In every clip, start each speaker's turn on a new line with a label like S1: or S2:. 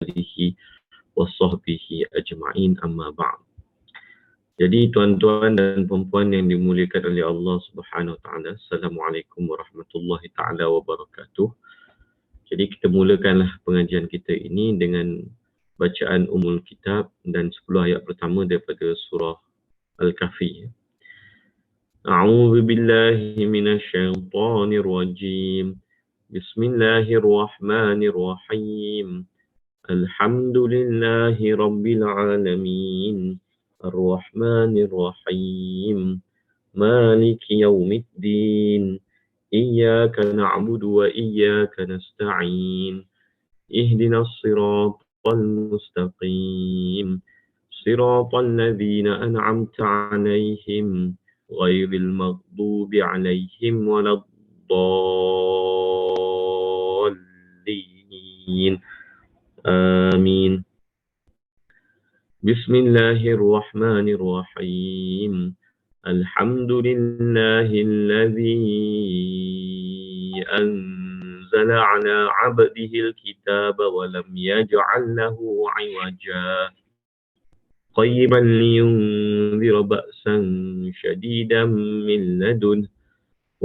S1: alihi wa sahbihi ajma'in, amma ba'd. Jadi tuan-tuan dan puan-puan yang dimuliakan oleh Allah Subhanahu Wa Taala, Assalamualaikum warahmatullahi taala wabarakatuh. Jadi kita mulakanlah pengajian kita ini dengan bacaan Ummul Kitab dan 10 ayat pertama daripada surah Al-Kahfi. A'udzu billahi minasy syaithanir rajim. Bismillahirrahmanirrahim. Alhamdulillahi rabbil alamin. Ar-Rahmanir Rahim. Maliki yaumiddin. Iyyaka na'budu wa iyyaka nasta'in. Ihdinas siratal mustaqim. Siratal ladzina an'amta 'alaihim ghairil maghdubi 'alaihim waladdallin. Amin. Bismillahirrahmanirrahim. Alhamdulillahilladzi anzala 'ala 'abdihil kitaba wa lam yaj'al lahu 'iwaja. قيما لينذر بأسا شديدا من لدنه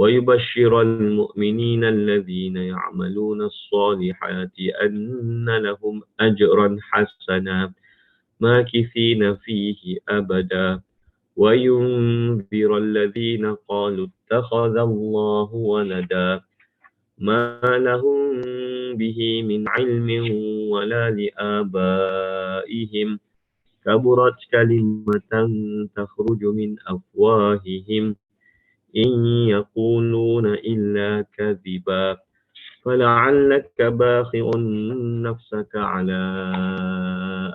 S1: ويبشر المؤمنين الذين يعملون الصالحات أن لهم أجرا حسنا ماكثين فيه أبدا وينذر الذين قالوا اتخذ الله ولدا ما لهم به من علم ولا لآبائهم كبرت كلمة تخرج من أفواههم إن يقولون إلا كذبا فلعلك باخع نفسك على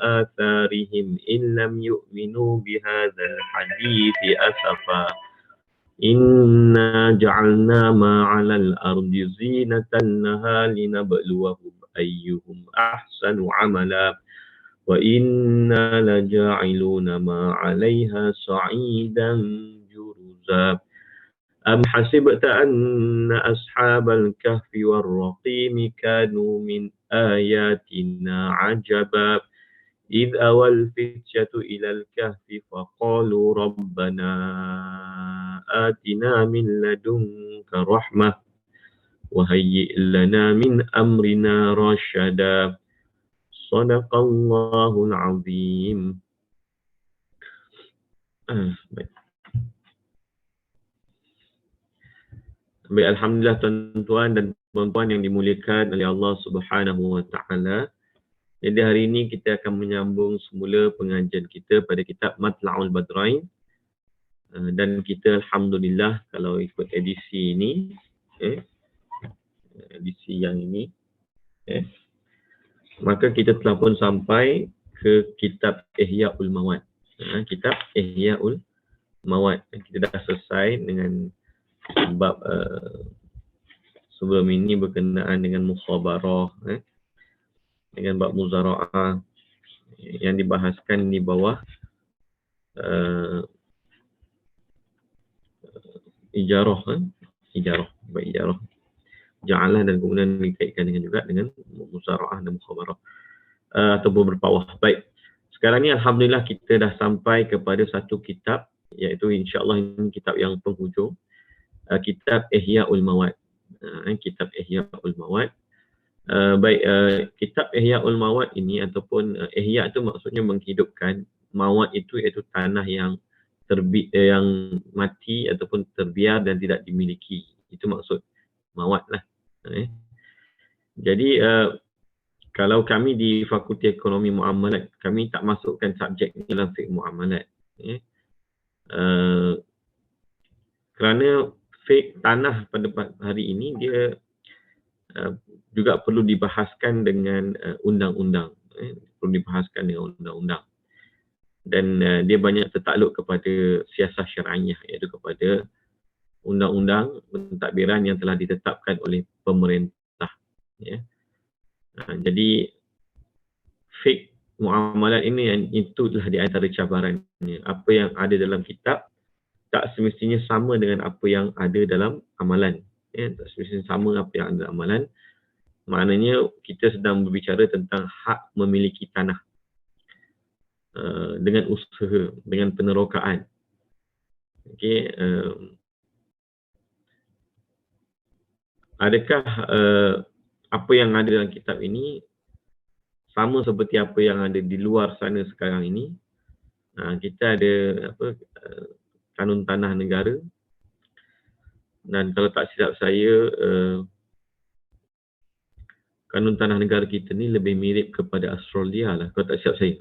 S1: آثارهم إن لم يؤمنوا بهذا الحديث أسفا إنا جعلنا ما على الأرض زينة لها لنبلوهم أيهم أحسن عملا وَإِنَّا لَجَاعِلُونَ مَا عَلَيْهَا صَعِيدًا جُرُزًا أَمْ حَسِبْتَ أَنَّ أَصْحَابَ الْكَهْفِ وَالرَّقِيمِ كَانُوا مِنْ آيَاتِنَا عَجَبًا إِذْ أَوَى الْفِتْيَةُ إِلَى الْكَهْفِ فَقَالُوا رَبَّنَا آتِنَا مِنْ لَدُنْكَ رَحْمَةً وَهَيِّئْ لَنَا مِنْ أَمْرِنَا رَشَدًا. Sadaqallahul Azim. Baik. Alhamdulillah tuan-tuan dan puan-puan yang dimuliakan oleh Allah Subhanahu Wa Taala. Jadi hari ini kita akan menyambung semula pengajian kita pada kitab Matla'ul Badrain. Dan kita alhamdulillah kalau ikut edisi ini, edisi yang ini, maka kita telah pun sampai ke kitab Ihya'ul Mawad. Kitab Ihya'ul Mawad. Kita dah selesai dengan bab sebelum ini berkenaan dengan mukhabarah, dengan bab muzara'ah yang dibahaskan di bawah ijarah, bab ijarah. Ja'alah dan kemudian dikaitkan juga dengan muzara'ah dan mukhabarah ataupun berpawah. Baik. Sekarang ni alhamdulillah kita dah sampai kepada satu kitab, iaitu insya-Allah ini kitab yang penghujung, kitab Ihya'ul Mawad. Kitab Ihya'ul Mawad. Baik, kitab Ihya'ul Mawad ini ataupun ihya' itu maksudnya menghidupkan. Mawad itu iaitu tanah yang yang mati ataupun terbiar dan tidak dimiliki. Itu maksud mawad lah. Jadi kalau kami di Fakulti Ekonomi Muamalat, kami tak masukkan subjek ni dalam fiqh muamalat. Kerana fiqh tanah pada hari ini dia juga perlu dibahaskan dengan undang-undang. Perlu dibahaskan dengan undang-undang. Dan dia banyak tertakluk kepada siasah syar'iyah, iaitu kepada undang-undang pentadbiran yang telah ditetapkan oleh pemerintah. Jadi fiqh muamalat ini itulah di antara cabarannya. Apa yang ada dalam kitab tak semestinya sama dengan apa yang ada dalam amalan. Tak semestinya sama apa yang ada dalam amalan. Maknanya kita sedang berbicara tentang hak memiliki tanah dengan usaha, dengan penerokaan. Okey, adakah apa yang ada dalam kitab ini sama seperti apa yang ada di luar sana sekarang ini? Kita ada kanun tanah negara, dan kalau tak silap saya kanun tanah negara kita ni lebih mirip kepada Australia lah, kalau tak silap saya.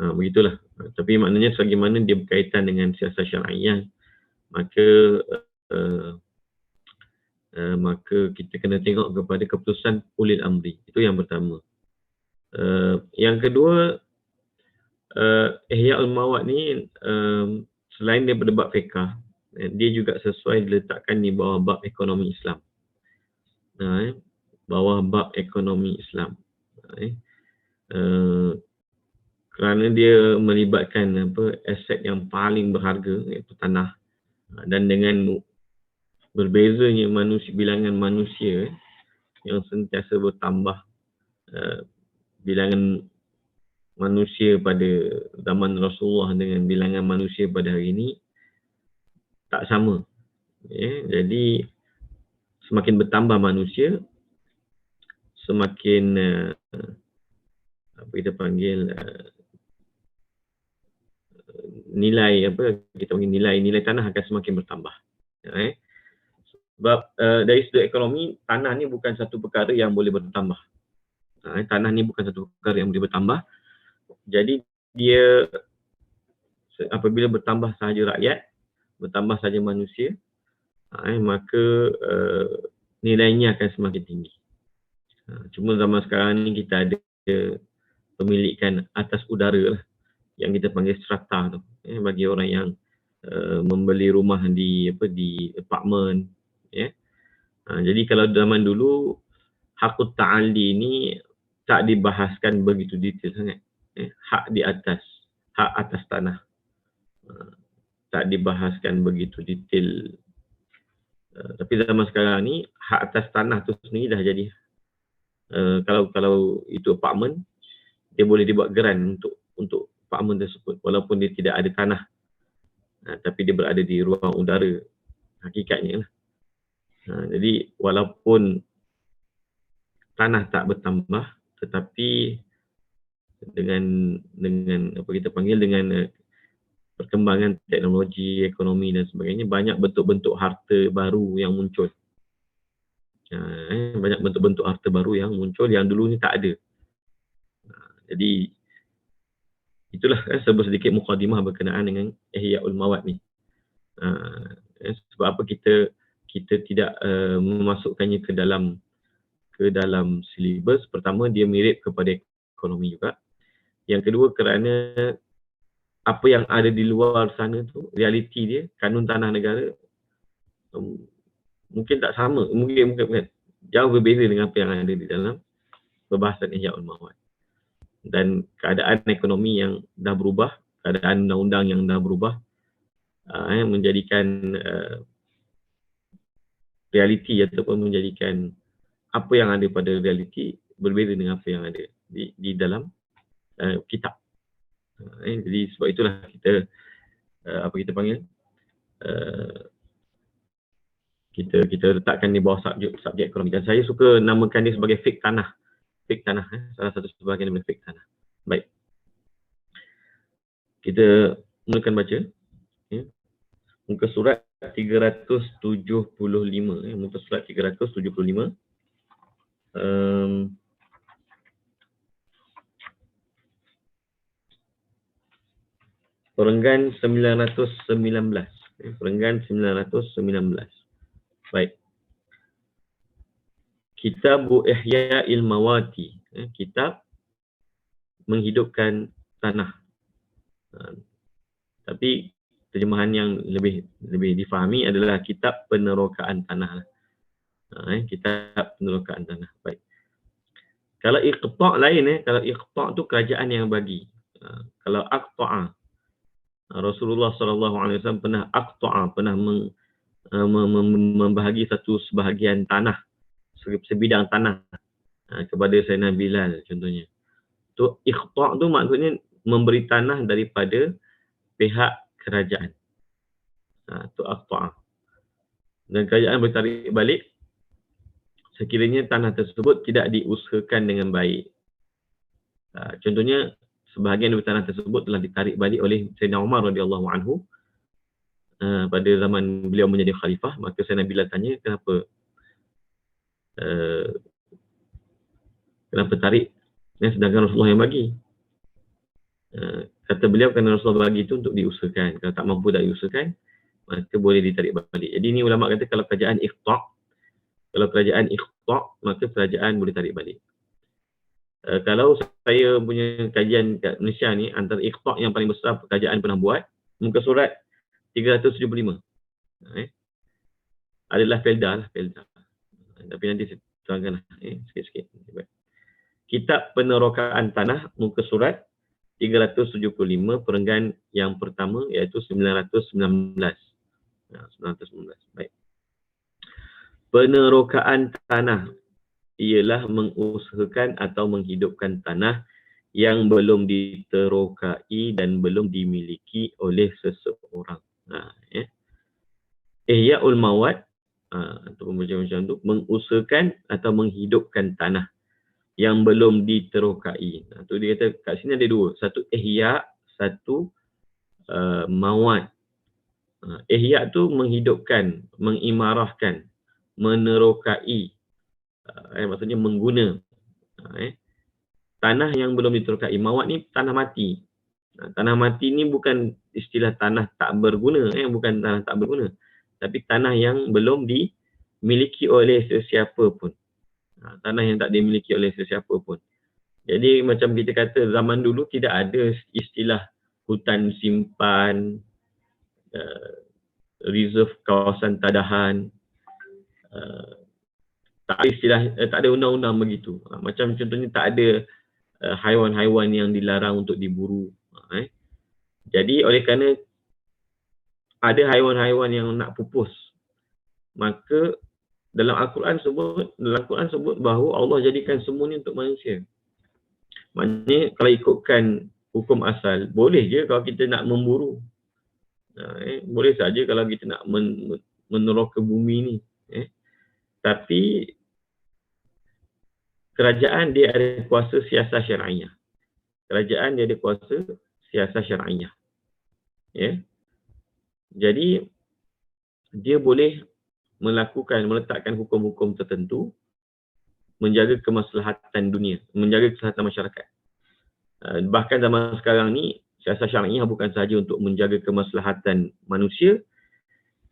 S1: Begitulah. Tapi maknanya selagi mana dia berkaitan dengan siasat syariah, maka maka kita kena tengok kepada keputusan ulil amri. Itu yang pertama. Yang kedua, Ihya'ul Mawad ni selain daripada bab fiqah, dia juga sesuai diletakkan di bawah bab ekonomi Islam. Bawah bab ekonomi Islam. Kerana dia melibatkan aset yang paling berharga, iaitu tanah, dan dengan berbezanya bilangan manusia yang sentiasa bertambah, bilangan manusia pada zaman Rasulullah dengan bilangan manusia pada hari ini tak sama. Jadi semakin bertambah manusia, semakin apa kita panggil nilai nilai tanah akan semakin bertambah. Sebab dari sudut ekonomi, tanah ni bukan satu perkara yang boleh bertambah. Tanah ni bukan satu perkara yang boleh bertambah. Jadi dia apabila bertambah sahaja rakyat, bertambah sahaja manusia, maka nilainya akan semakin tinggi. Cuma zaman sekarang ni kita ada pemilikan atas udara lah, yang kita panggil strata tu, bagi orang yang membeli rumah di apartmen. Jadi kalau zaman dulu hakut ta'alli ni tak dibahaskan begitu detail sangat. Hak di atas, hak atas tanah tak dibahaskan begitu detail. Tapi zaman sekarang ni hak atas tanah tu sendiri dah jadi. Kalau itu apartmen, dia boleh dibuat geran untuk apartmen tersebut walaupun dia tidak ada tanah, tapi dia berada di ruang udara hakikatnya lah. Jadi walaupun tanah tak bertambah, tetapi dengan apa kita panggil, dengan perkembangan teknologi, ekonomi dan sebagainya, banyak bentuk-bentuk harta baru yang muncul. Banyak bentuk-bentuk harta baru yang muncul yang dulu ni tak ada. Jadi itulah sedikit mukadimah berkenaan dengan Ihya'ul Mawad ni. Sebab apa kita tidak memasukkannya ke dalam silibus. Pertama, dia mirip kepada ekonomi juga. Yang kedua, kerana apa yang ada di luar sana tu, realiti dia, kanun tanah negara mungkin tak sama, mungkin jauh berbeza dengan apa yang ada di dalam perbahasan Ihya'ul Mawad. Dan keadaan ekonomi yang dah berubah, keadaan undang-undang yang dah berubah, menjadikan realiti ataupun menjadikan apa yang ada pada realiti berbeza dengan apa yang ada di dalam kitab. Jadi sebab itulah kita apa kita panggil, kita letakkan di bawah subjek ekonomi, dan saya suka namakan dia sebagai fiqh tanah. Fiqh tanah, salah satu sebahagian daripada fiqh tanah. Baik. Kita mulakan baca. Muka surat 375. Muka surat 375. Perenggan 919. Perenggan 919. Baik. Kitabu Ihya'il Mawati. Kitab menghidupkan tanah. Tapi terjemahan yang lebih difahami adalah kitab penerokaan tanah. Kitab penerokaan tanah. Baik. Kalau iqta' lain, kalau iqta' tu kerajaan yang bagi. Kalau aqta'a, Rasulullah SAW pernah aqta'a, pernah membahagi satu sebahagian tanah sebidang tanah kepada Sayyidina Bilal contohnya. Tu ikhta' tu maksudnya memberi tanah daripada pihak kerajaan. Tu ikhta'. Dan kerajaan bertarik balik sekiranya tanah tersebut tidak diusahakan dengan baik. Contohnya sebahagian dari tanah tersebut telah ditarik balik oleh Sayyidina Umar radhiyallahu anhu pada zaman beliau menjadi khalifah. Maka Sayyidina Bilal tanya kenapa tarik sedangkan Rasulullah yang bagi. Kata beliau kerana Rasulullah bagi itu untuk diusahakan. Kalau tak mampu tak diusahakan, maka boleh ditarik balik. Jadi ini ulama kata kalau kerajaan ikhta', maka kerajaan boleh tarik balik. Kalau saya punya kajian kat Malaysia ni, antara ikhta' yang paling besar kerajaan pernah buat, muka surat 375. Adalah Felda. Tapi nanti saya terangkan sikit-sikit. Kitab Penerokaan Tanah, muka surat 375, perenggan yang pertama iaitu 919. 919. Baik. Penerokaan tanah ialah mengusahakan atau menghidupkan tanah yang belum diterokai dan belum dimiliki oleh seseorang. Ihya'ul Mawad atau macam-macam tu, mengusahakan atau menghidupkan tanah yang belum diterokai. Tu dia kata kat sini ada dua. Satu ihya', satu mawad. Ihya' tu menghidupkan, mengimarahkan, menerokai. Maksudnya mengguna. Tanah yang belum diterokai. Mawad ni tanah mati. Tanah mati ni bukan istilah tanah tak berguna. Bukan tanah tak berguna. Tapi tanah yang belum dimiliki oleh sesiapa pun. Tanah yang tak dimiliki oleh sesiapa pun. Jadi macam kita kata zaman dulu tidak ada istilah hutan simpan, reserve kawasan tadahan, tak ada istilah, tak ada undang-undang begitu. Macam contohnya tak ada haiwan-haiwan yang dilarang untuk diburu. Jadi oleh kerana ada haiwan-haiwan yang nak pupus, maka dalam Al-Quran sebut bahawa Allah jadikan semua ni untuk manusia. Maknanya kalau ikutkan hukum asal, boleh je kalau kita nak memburu. Boleh saja kalau kita nak meneroka bumi ni. Tapi kerajaan dia ada kuasa siasah syar'iyah. Kerajaan dia ada kuasa siasah syar'iyah. Jadi dia boleh meletakkan hukum-hukum tertentu, menjaga kemaslahatan dunia, menjaga kesihatan masyarakat. Bahkan zaman sekarang ni, siasah syar'iyah bukan sahaja untuk menjaga kemaslahatan manusia,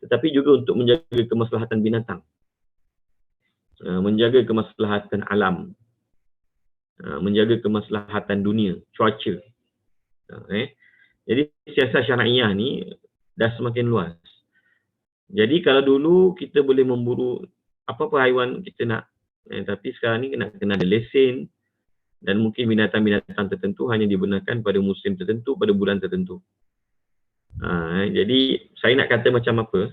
S1: tetapi juga untuk menjaga kemaslahatan binatang, menjaga kemaslahatan alam, menjaga kemaslahatan dunia, cuaca. Jadi siasah syar'iyah ni dah semakin luas. Jadi kalau dulu kita boleh memburu apa-apa haiwan kita nak, tapi sekarang ni kena ada lesen, dan mungkin binatang-binatang tertentu hanya dibenarkan pada musim tertentu, pada bulan tertentu. Jadi saya nak kata macam apa,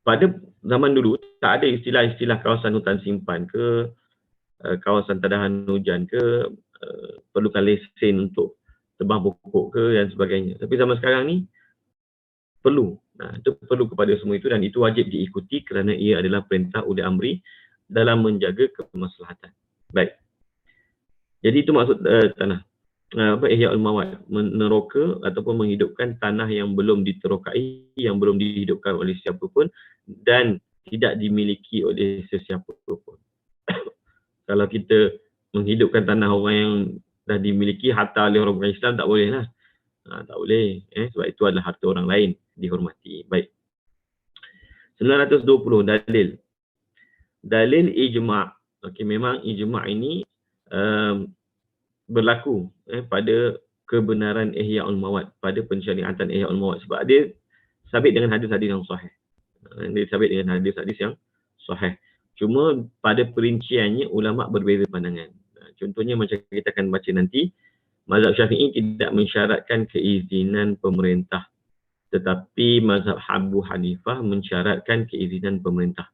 S1: pada zaman dulu tak ada istilah-istilah kawasan hutan simpan ke, kawasan tadahan hujan ke, perlukan lesen untuk tebang pokok ke dan sebagainya. Tapi zaman sekarang ni perlu. Itu perlu kepada semua itu, dan itu wajib diikuti kerana ia adalah perintah uli amri dalam menjaga kemaslahatan. Baik. Jadi itu maksud tanah. Ihya'ul Mawad, meneroka ataupun menghidupkan tanah yang belum diterokai, yang belum dihidupkan oleh siapa pun dan tidak dimiliki oleh sesiapa pun. Kalau kita menghidupkan tanah orang yang dah dimiliki harta oleh orang Islam, tak boleh lah. Tak boleh. Sebab itu adalah harta orang lain, dihormati. Baik. 920, dalil. Dalil ijma'. Okey, memang ijma' ini berlaku pada kebenaran Ihya'ul Mawad, pada pensyariatan Ihya'ul Mawad, sebab dia sabit dengan hadis-hadis yang sahih. Dia sabit dengan hadis-hadis yang sahih. Cuma pada perinciannya ulama' berbeza pandangan. Contohnya macam kita akan baca nanti, mazhab Syafi'i tidak mensyaratkan keizinan pemerintah Tetapi mazhab Abu Hanifah mensyaratkan keizinan pemerintah.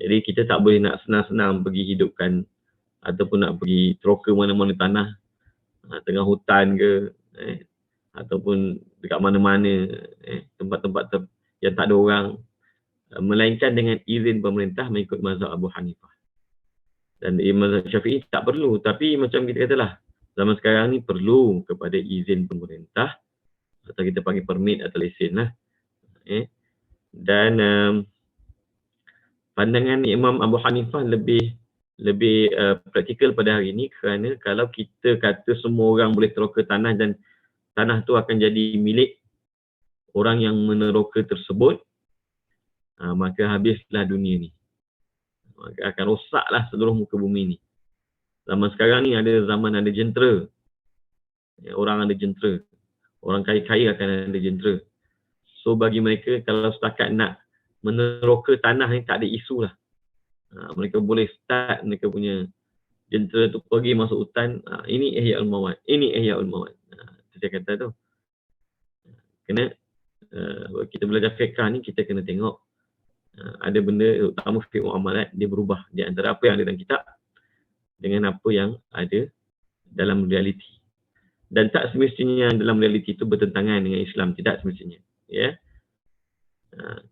S1: Jadi kita tak boleh nak senang-senang pergi hidupkan ataupun nak pergi teroka mana-mana tanah, tengah hutan ke, ataupun dekat mana-mana, tempat-tempat yang tak ada orang, melainkan dengan izin pemerintah mengikut mazhab Abu Hanifah. Dan mazhab Syafi'i tak perlu, tapi macam kita katalah, zaman sekarang ni perlu kepada izin pemerintah, atau kita panggil permit atau lesen lah. Dan pandangan Imam Abu Hanifah lebih praktikal pada hari ini, kerana kalau kita kata semua orang boleh teroka tanah dan tanah tu akan jadi milik orang yang meneroka tersebut, maka habislah dunia ni. Maka akan rosaklah seluruh muka bumi ni. Zaman sekarang ni zaman ada jentera. Orang ada jentera. Orang kaya-kaya akan ada jentera. So bagi mereka, kalau setakat nak meneroka tanah ni tak ada isu lah. Mereka boleh start mereka punya jentera tu pergi masuk hutan. Ini Ihyaul Mawad. Ini Ihyaul Mawad. Saya kata tu. Kena kita belajar fiqh ni, kita kena tengok ada benda utama fiqh muamalat dia berubah di antara apa yang ada dalam kitab dengan apa yang ada dalam realiti. Dan tak semestinya yang dalam realiti itu bertentangan dengan Islam, tidak semestinya. Ya.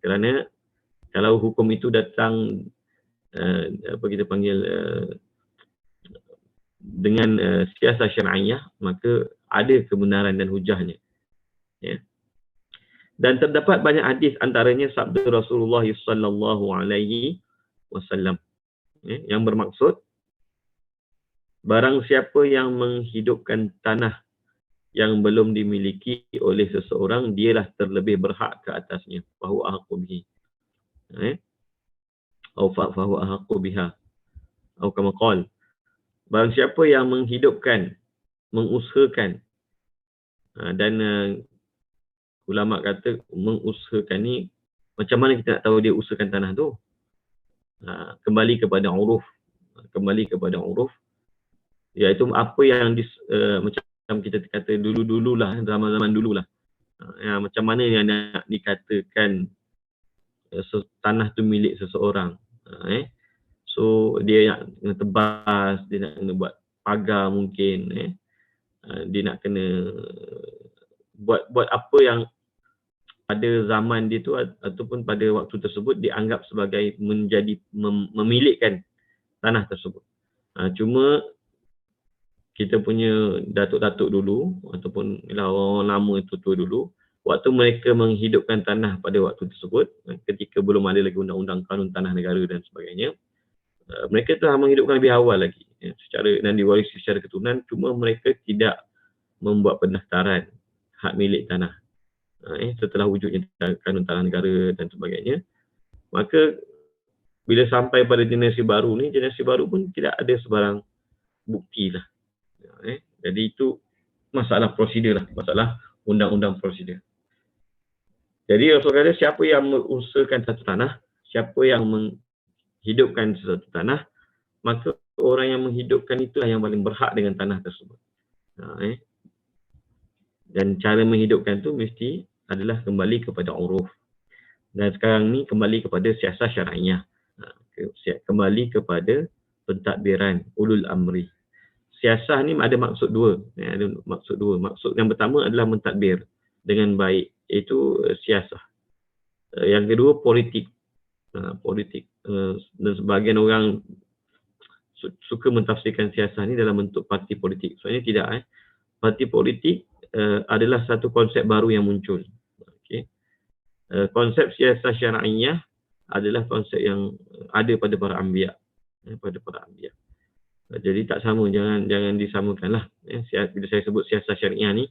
S1: Kerana kalau hukum itu datang apa kita panggil dengan siasat syar'iyah, maka ada kebenaran dan hujahnya. Ya. Dan terdapat banyak hadis, antaranya sabda Rasulullah sallallahu alaihi wasallam yang bermaksud barang siapa yang menghidupkan tanah yang belum dimiliki oleh seseorang, dialah terlebih berhak ke atasnya. Fahuwa ahaqqu bihi. Atau fahuwa ahaqqu biha. Atau kama qala. Barang siapa yang menghidupkan, mengusahakan, dan ulama kata mengusahakan ni, macam mana kita nak tahu dia usahakan tanah tu? Kembali kepada uruf. Kembali kepada uruf. Iaitu apa yang macam kita kata dulu-dululah, zaman-zaman dululah. Macam mana yang nak dikatakan tanah tu milik seseorang. So dia nak kena tebas, dia nak kena buat pagar mungkin. Dia nak kena buat apa yang pada zaman dia tu ataupun pada waktu tersebut dianggap sebagai memilikkan tanah tersebut. Cuma kita punya datuk-datuk dulu ataupun orang lama tua dulu, waktu mereka menghidupkan tanah pada waktu tersebut, ketika belum ada lagi undang-undang kanun tanah negara dan sebagainya, mereka telah menghidupkan lebih awal lagi secara dan diwarisi secara keturunan, cuma mereka tidak membuat pendaftaran hak milik tanah. Setelah wujudnya kanun tanah negara dan sebagainya, maka bila sampai pada generasi baru ni, generasi baru pun tidak ada sebarang bukti lah. Jadi itu masalah prosedur lah, masalah undang-undang prosedur. Jadi Rasul kata, siapa yang mengusahakan satu tanah, siapa yang menghidupkan satu tanah, maka orang yang menghidupkan itulah yang paling berhak dengan tanah tersebut. Dan cara menghidupkan tu mesti adalah kembali kepada uruf. Dan sekarang ni kembali kepada siasat syar'iyah. Kembali kepada pentadbiran ulul amri. Siasah ni ada maksud dua. Ada maksud dua. Maksud yang pertama adalah mentadbir dengan baik. Itu siasah. Yang kedua politik. Politik. Dan sebahagian orang suka mentafsirkan siasah ni dalam bentuk parti politik. Soalnya tidak. Parti politik adalah satu konsep baru yang muncul. Okay. Konsep siasah syar'iyah adalah konsep yang ada pada para anbiya. Pada para anbiya. Jadi tak sama, jangan disamakanlah. Bila saya sebut siasat syariah ni,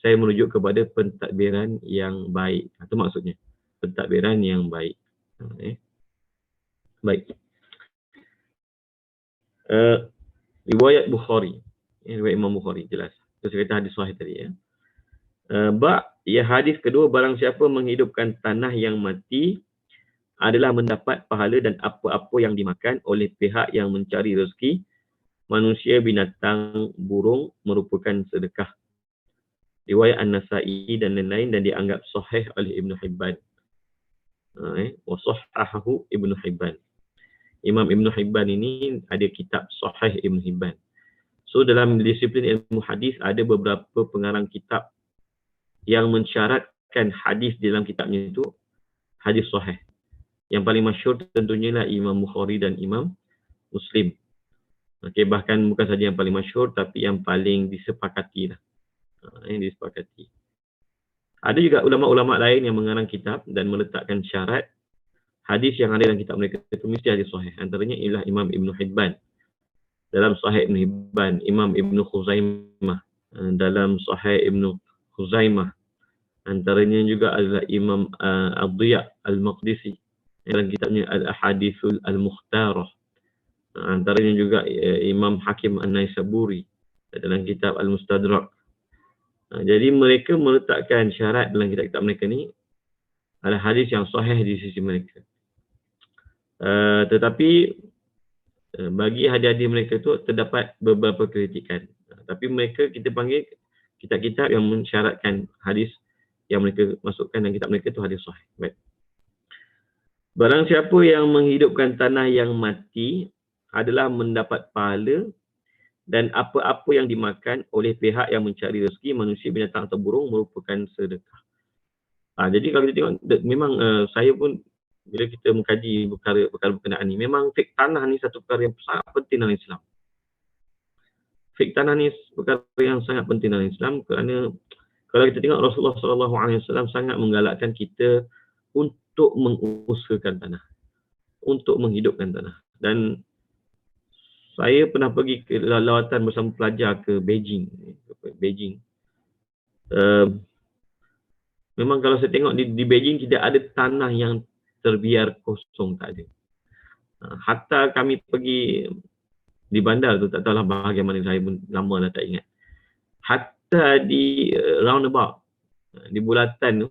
S1: saya merujuk kepada pentadbiran yang baik. Itu maksudnya, pentadbiran yang baik. Baik. Riwayat Bukhari, riwayat Imam Bukhari, jelas. Itu saya kata hadis sahih tadi. Hadis kedua, barang siapa menghidupkan tanah yang mati adalah mendapat pahala dan apa-apa yang dimakan oleh pihak yang mencari rezeki, manusia, binatang, burung, merupakan sedekah. riwayat An-Nasa'i dan lain-lain, dan dianggap sahih oleh Ibn Hibban. Wa sahhahahu Ibn Hibban. Imam Ibn Hibban ini ada kitab Sahih Ibn Hibban. So dalam disiplin ilmu hadis ada beberapa pengarang kitab yang mensyaratkan hadis di dalam kitabnya itu hadis sahih. Yang paling masyhur tentunya lah Imam Bukhari dan Imam Muslim. Okey, bahkan bukan saja yang paling masyhur tapi yang paling disepakati lah. Yang disepakati. Ada juga ulama-ulama lain yang mengarang kitab dan meletakkan syarat hadis yang ada dalam kitab mereka itu mesti hadis sahih. Antaranya ialah Imam Ibn Hibban dalam Sahih Ibn Hibban, Imam Ibn Khuzaimah dalam Sahih Ibn Khuzaimah. Antaranya juga adalah Imam Ad-Diya Al-Maqdisi dalam kitabnya Al-Ahadithul Al-Mukhtarah. Antaranya juga Imam Hakim An-Naisaburi dalam kitab Al-Mustadrak. Jadi mereka meletakkan syarat dalam kitab-kitab mereka ni adalah hadis yang sahih di sisi mereka. Tetapi bagi hadis-hadis mereka tu terdapat beberapa kritikan. Tapi mereka kita panggil kitab-kitab yang mensyaratkan hadis yang mereka masukkan dalam kitab mereka tu hadis sahih. Baik. Barang siapa yang menghidupkan tanah yang mati adalah mendapat pahala dan apa-apa yang dimakan oleh pihak yang mencari rezeki manusia, binatang atau burung merupakan sedekah. Jadi kalau kita tengok, memang saya pun bila kita mengkaji perkara berkenaan ni, memang fik tanah ni satu perkara yang sangat penting dalam Islam. Fik tanah ni perkara yang sangat penting dalam Islam kerana kalau kita tengok Rasulullah SAW sangat menggalakkan kita untuk mengusahakan tanah, untuk menghidupkan tanah. Dan saya pernah pergi ke lawatan bersama pelajar ke Beijing. Memang kalau saya tengok di Beijing tidak ada tanah yang terbiar kosong, tak ada. Hatta kami pergi di bandar tu, tak tahulah bahagian mana, saya pun lama dah tak ingat. Hatta di roundabout, di bulatan tu,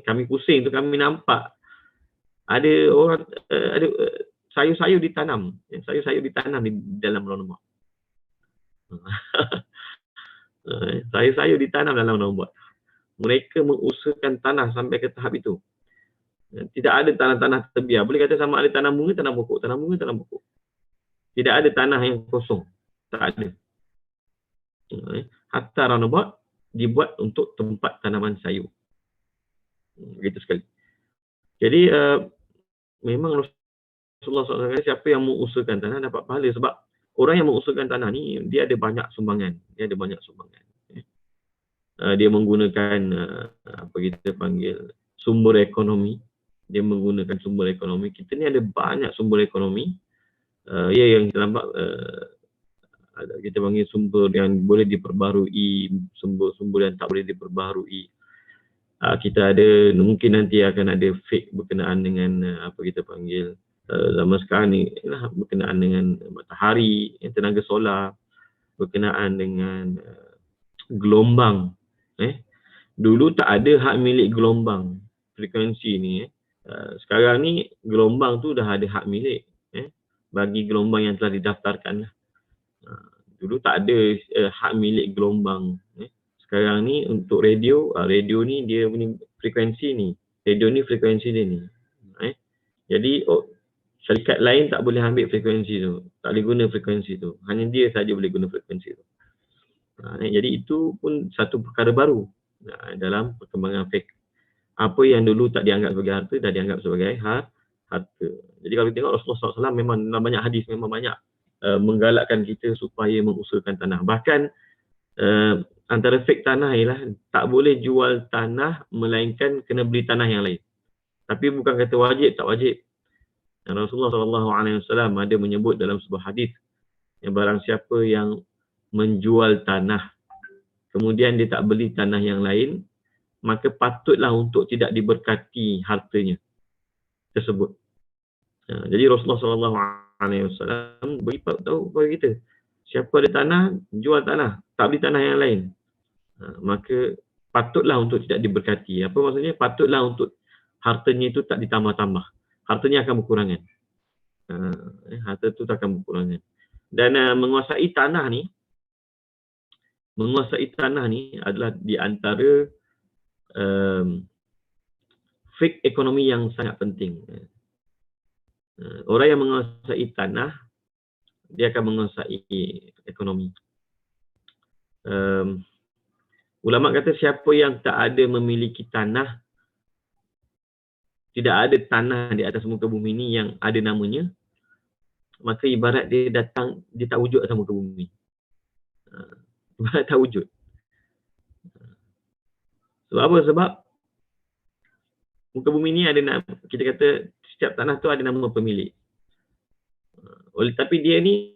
S1: kami pusing tu, kami nampak ada orang, ada sayur-sayur ditanam. Sayur-sayur ditanam di dalam roundabout. Sayur-sayur ditanam dalam roundabout. Mereka mengusahakan tanah sampai ke tahap itu. Tidak ada tanah-tanah terbiar. Boleh kata sama ada tanam bunga, tanam pokok, tanam bunga, tanam pokok. Tidak ada tanah yang kosong. Tak ada. Hatta roundabout dibuat untuk tempat tanaman sayur. Begitu sekali. Jadi memang Rasulullah SAW, siapa yang mengusahakan tanah dapat pahala, sebab orang yang mengusahakan tanah ni dia ada banyak sumbangan. Dia menggunakan apa kita panggil sumber ekonomi. Dia menggunakan sumber ekonomi. Kita ni ada banyak sumber ekonomi. Yang kita nampak kita panggil sumber yang boleh diperbaharui, sumber yang tak boleh diperbaharui. Kita ada, mungkin nanti akan ada fake berkenaan dengan apa kita panggil zaman sekarang ni berkenaan dengan matahari, tenaga solar, berkenaan dengan gelombang. Dulu tak ada hak milik gelombang frekuensi ni. Sekarang ni gelombang tu dah ada hak milik bagi gelombang yang telah didaftarkan. Dulu tak ada hak milik gelombang. Sekarang ni untuk radio ni dia punya frekuensi ni. Radio ni frekuensi dia ni. Jadi syarikat lain tak boleh ambil frekuensi tu. Tak boleh guna frekuensi tu. Hanya dia saja boleh guna frekuensi tu. Jadi itu pun satu perkara baru dalam perkembangan fake. Apa yang dulu tak dianggap sebagai harta dah dianggap sebagai harta. Jadi kalau kita tengok Rasulullah SAW memang dalam banyak hadis memang banyak menggalakkan kita supaya mengusahakan tanah. Bahkan antara fake tanah ialah tak boleh jual tanah melainkan kena beli tanah yang lain. Tapi bukan kata wajib, tak wajib. Rasulullah SAW ada menyebut dalam sebuah hadis yang barang siapa yang menjual tanah kemudian dia tak beli tanah yang lain, maka patutlah untuk tidak diberkati hartanya tersebut. Jadi Rasulullah SAW beritahu kepada kita, siapa ada tanah, jual tanah, tak beli tanah yang lain, maka patutlah untuk tidak diberkati. Apa maksudnya? Patutlah untuk hartanya itu tak ditambah-tambah. Hartanya akan berkurangan. Harta itu akan berkurangan. Dan menguasai tanah ni, menguasai tanah ni adalah di antara fake ekonomi yang sangat penting. Orang yang menguasai tanah, dia akan menguasai ekonomi. Ulama kata siapa yang tak ada memiliki tanah, tidak ada tanah di atas muka bumi ni yang ada namanya, maka ibarat dia datang, dia tak wujud atas muka bumi. Ibarat tak wujud. Sebab apa? Sebab muka bumi ni ada nama, kita kata setiap tanah tu ada nama pemilik. Tapi dia ni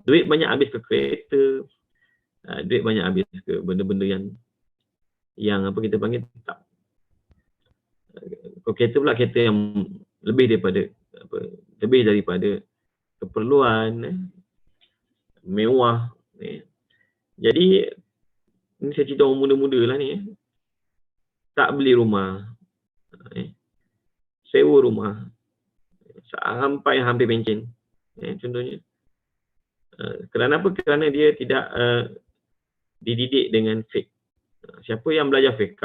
S1: duit banyak habis ke kereta, duit banyak habis ke benda-benda yang apa kita panggil tak. Kalau kereta pula kereta yang lebih daripada keperluan, mewah. Jadi ni saya cerita orang muda-muda lah ni. Tak beli rumah, sewa rumah sampai hampir pencen, contohnya. Kerana apa? Kerana dia tidak dididik dengan fiqh. Siapa yang belajar fiqh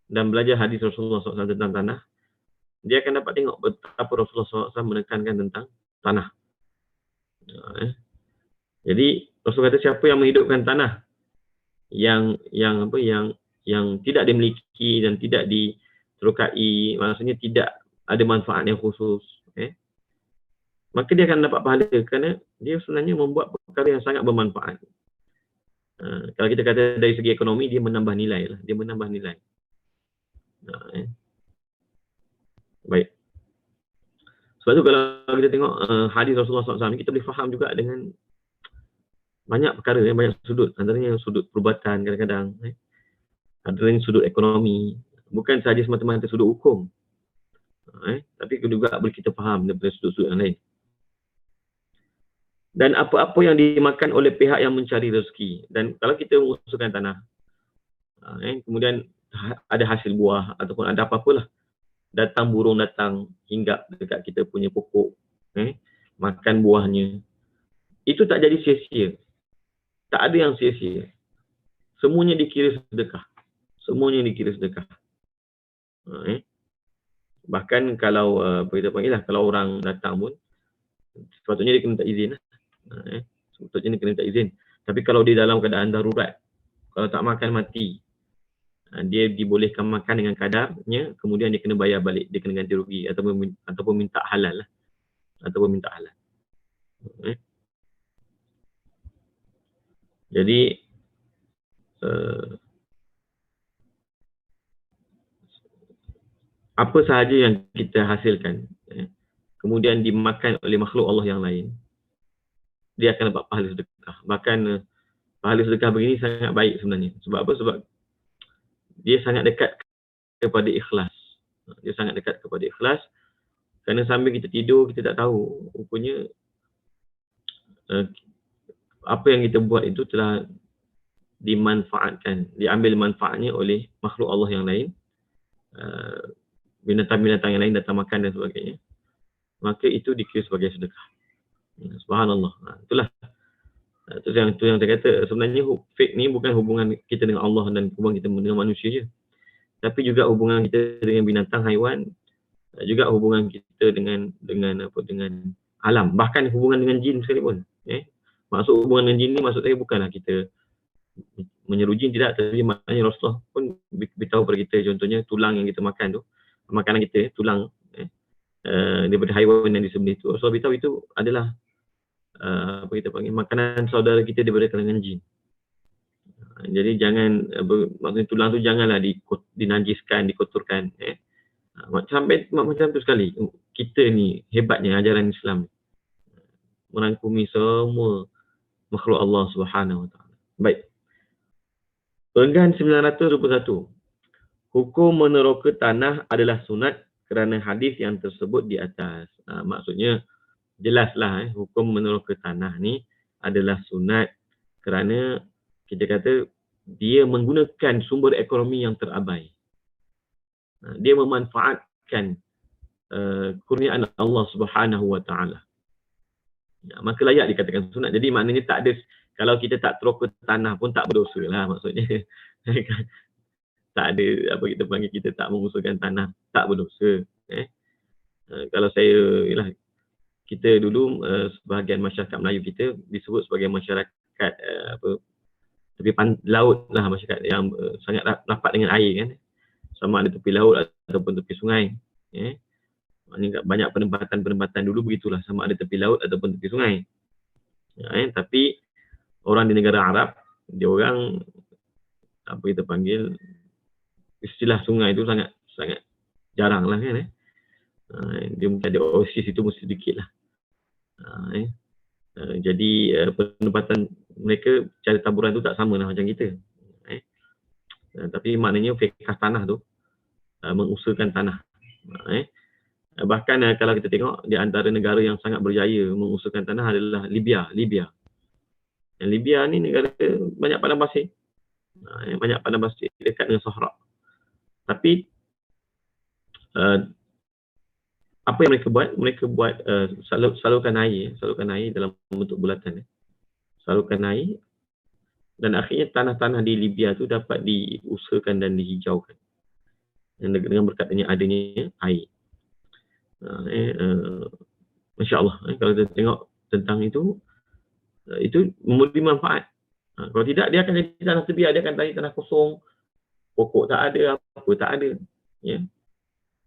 S1: dan belajar hadis Rasulullah SAW tentang tanah, dia akan dapat tengok betapa Rasulullah SAW menekankan tentang tanah. Jadi Rasul kata siapa yang menghidupkan tanah yang tidak dimiliki dan tidak diterokai, maksudnya tidak ada manfaat yang khusus, maka dia akan dapat pahala kerana dia sebenarnya membuat perkara yang sangat bermanfaat. Kalau kita kata dari segi ekonomi, dia menambah nilai lah. Dia menambah nilai. Baik. Sebab tu kalau kita tengok hadis Rasulullah SAW, kita boleh faham juga dengan banyak perkara, banyak sudut. Antaranya sudut perubatan kadang-kadang. Antaranya sudut ekonomi. Bukan sahaja semata-mata sudut hukum. Tapi juga boleh kita faham daripada sudut-sudut yang lain. Dan apa-apa yang dimakan oleh pihak yang mencari rezeki. Dan kalau kita mengusulkan tanah, kemudian ada hasil buah ataupun ada apa-apalah, burung datang hinggap dekat kita punya pokok, makan buahnya, itu tak jadi sia-sia. Tak ada yang sia-sia. Semuanya dikira sedekah. Semuanya dikira sedekah. Bahkan kalau kita panggil lah, kalau orang datang pun sepatutnya dia kena minta izin lah. Sepatutnya dia kena minta izin. Tapi kalau dia dalam keadaan darurat, kalau tak makan mati, dia dibolehkan makan dengan kadarnya, kemudian dia kena bayar balik, dia kena ganti rugi ataupun minta halal lah. Ataupun minta halal. Jadi apa sahaja yang kita hasilkan, kemudian dimakan oleh makhluk Allah yang lain, dia akan dapat pahala sedekah. Bahkan pahala sedekah begini sangat baik sebenarnya. Sebab apa? Sebab dia sangat dekat kepada ikhlas. Dia sangat dekat kepada ikhlas. Kerana sambil kita tidur, kita tak tahu rupanya apa yang kita buat itu telah dimanfaatkan, diambil manfaatnya oleh makhluk Allah yang lain, binatang-binatang yang lain datang makan dan sebagainya. Maka itu dikira sebagai sedekah. Subhanallah. Itulah. Itu yang saya kata, sebenarnya fake ni bukan hubungan kita dengan Allah dan hubungan kita dengan manusia je. Tapi juga hubungan kita dengan binatang, haiwan, juga hubungan kita dengan alam, bahkan hubungan dengan jin sekalipun. Maksud hubungan dengan jin ni, maksud saya bukanlah kita menyeru jin, tidak, tapi maknanya Rasulullah pun beritahu kepada kita, contohnya tulang yang kita makan tu, makanan kita, tulang daripada haiwan yang disembelih tu, Rasulullah beritahu itu adalah apa kita panggil, makanan saudara kita daripada kalangan jin. Jadi jangan, maksudnya tulang tu janganlah dinajiskan, dikotorkan. Sampai macam tu sekali. Kita ni hebatnya ajaran Islam, merangkumi semua makhluk Allah Subhanahu Wa Taala. Baik. Perenggan 921. Hukum meneroka tanah adalah sunat kerana hadis yang tersebut di atas. Maksudnya jelaslah hukum meneroka tanah ni adalah sunat kerana kita kata dia menggunakan sumber ekonomi yang terabai. Dia memanfaatkan kurniaan Allah Subhanahu Wa Taala. maka layak dikatakan sunat. Jadi maknanya tak ada, kalau kita tak teroka tanah pun tak berdosa lah maksudnya. Tak ada apa kita panggil, kita tak mengusulkan tanah, tak berdosa. Kalau saya, yalah, kita dulu sebahagian masyarakat Melayu kita disebut sebagai masyarakat tepi laut lah, masyarakat yang sangat rapat dengan air kan. Sama ada tepi laut ataupun tepi sungai. Banyak penempatan dulu begitulah, sama ada tepi laut ataupun tepi sungai. Tapi orang di negara Arab, dia orang apa kita panggil, istilah sungai itu sangat jarang lah kan. Dia mungkin ada oasis itu mesti sedikit lah. Jadi penempatan mereka, cara taburan tu tak sama lah macam kita. Tapi maknanya fiqh tanah tu mengusahakan tanah. Bahkan kalau kita tengok di antara negara yang sangat berjaya mengusahakan tanah adalah Libya. Yang Libya ni negara banyak padang pasir. Banyak padang pasir dekat dengan Sahara. Tapi apa yang mereka buat? Mereka buat salurkan air dalam bentuk bulatan. Salurkan air, dan akhirnya tanah-tanah di Libya tu dapat diusahakan dan dihijaukan dengan berkat adanya air. Masya Allah, kalau kita tengok tentang itu memberi manfaat. Kalau tidak, dia akan jadi tanah terbiar, dia akan jadi tanah kosong, pokok tak ada, apa tak ada.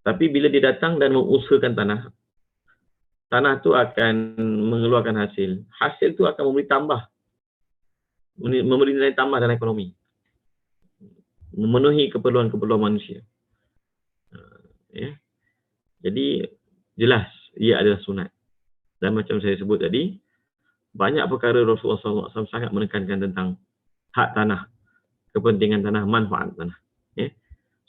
S1: Tapi bila dia datang dan mengusahakan tanah tu akan mengeluarkan hasil. Hasil tu akan memberi nilai tambah dalam ekonomi, memenuhi keperluan manusia. Jadi jelas ia adalah sunat. Dan macam saya sebut tadi, banyak perkara Rasulullah SAW sangat menekankan tentang hak tanah, kepentingan tanah, manfaat tanah.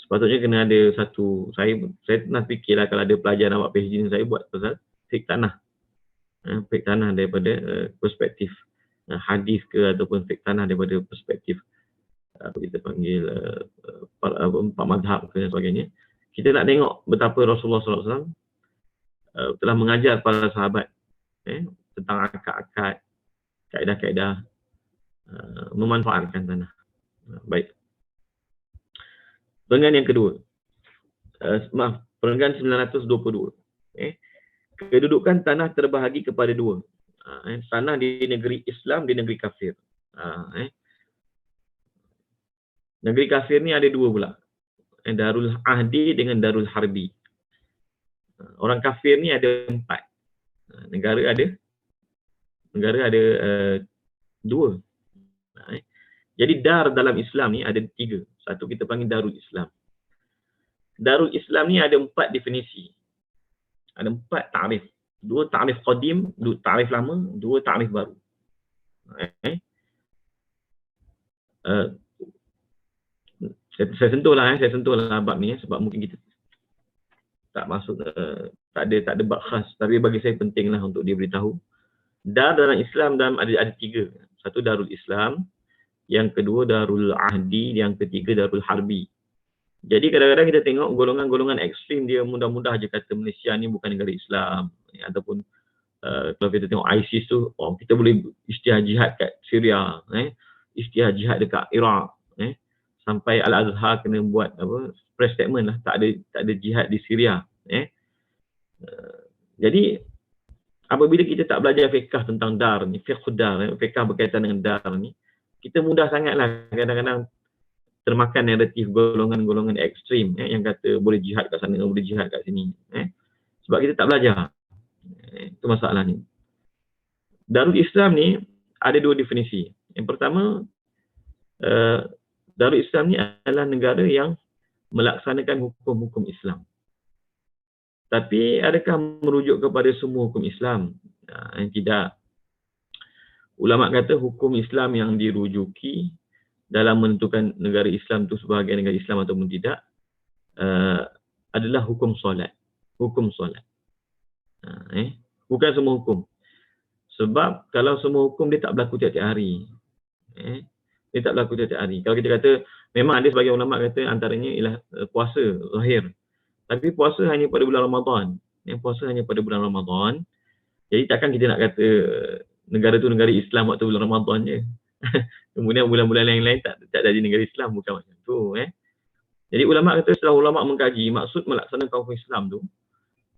S1: Sepatutnya kena ada satu, saya pernah fikirlah kalau ada pelajar nak buat PhD ni, saya buat pasal fiqh tanah. Fiqh tanah daripada perspektif hadis ke, ataupun fiqh tanah daripada perspektif apa kita panggil empat mazhab ke dan sebagainya. Kita nak tengok betapa Rasulullah SAW telah mengajar para sahabat tentang akad-akad, kaedah-kaedah memanfaatkan tanah. Baik. Perenggan yang kedua. Perenggan 922. Kedudukan tanah terbahagi kepada dua. Tanah di negeri Islam, di negeri kafir. Negeri kafir ni ada dua pula. Darul Ahdi dengan Darul Harbi. Orang kafir ni ada 4. Negara ada 2. Jadi dar dalam Islam ni ada 3. Satu kita panggil Darul Islam. Darul Islam ni ada 4 definisi. Ada 4 ta'rif. 2 ta'rif qadim, 2 ta'rif lama, 2 ta'rif baru. Saya sentuhlah bab ni sebab mungkin kita tak masuk, tak ada bab khas, tapi bagi saya pentinglah untuk diberitahu. Dar dalam Islam ada 3. Satu Darul Islam, yang kedua Darul Ahdi, yang ketiga Darul Harbi. Jadi kadang-kadang kita tengok golongan-golongan ekstrim, dia mudah-mudah je kata Malaysia ni bukan negara Islam, ataupun kalau kita tengok ISIS tu, kita boleh isytihad jihad kat Syria, isytihad jihad dekat Iraq, sampai Al-Azhar kena buat press statement lah, tak ada jihad di Syria. Jadi apabila kita tak belajar fiqh tentang dar ni, fiqh dar, fiqh berkaitan dengan dar ni, kita mudah sangatlah kadang-kadang termakan naratif golongan-golongan ekstrim yang kata boleh jihad kat sana, boleh jihad kat sini. Sebab kita tak belajar. Itu masalah ni. Darul Islam ni ada 2 definisi. Yang pertama, Darul Islam ni adalah negara yang melaksanakan hukum-hukum Islam. Tapi adakah merujuk kepada semua hukum Islam? Tidak. Ulama kata hukum Islam yang dirujuki dalam menentukan negara Islam itu sebagai negara Islam ataupun tidak adalah hukum solat. Hukum solat. Bukan semua hukum. Sebab kalau semua hukum dia tak berlaku tiap-tiap hari. Dia tak berlaku tiap-tiap hari. Kalau kita kata, memang ada sebagian ulama kata antaranya ialah puasa zahir. Tapi puasa hanya pada bulan Ramadan. Puasa hanya pada bulan Ramadan. Jadi takkan kita nak kata negara tu negara Islam waktu bulan Ramadan je. Kemudian bulan-bulan lain-lain tak jadi negara Islam, bukan macam tu. Jadi ulama kata setelah ulama mengkaji, maksud melaksanakan hukum Islam tu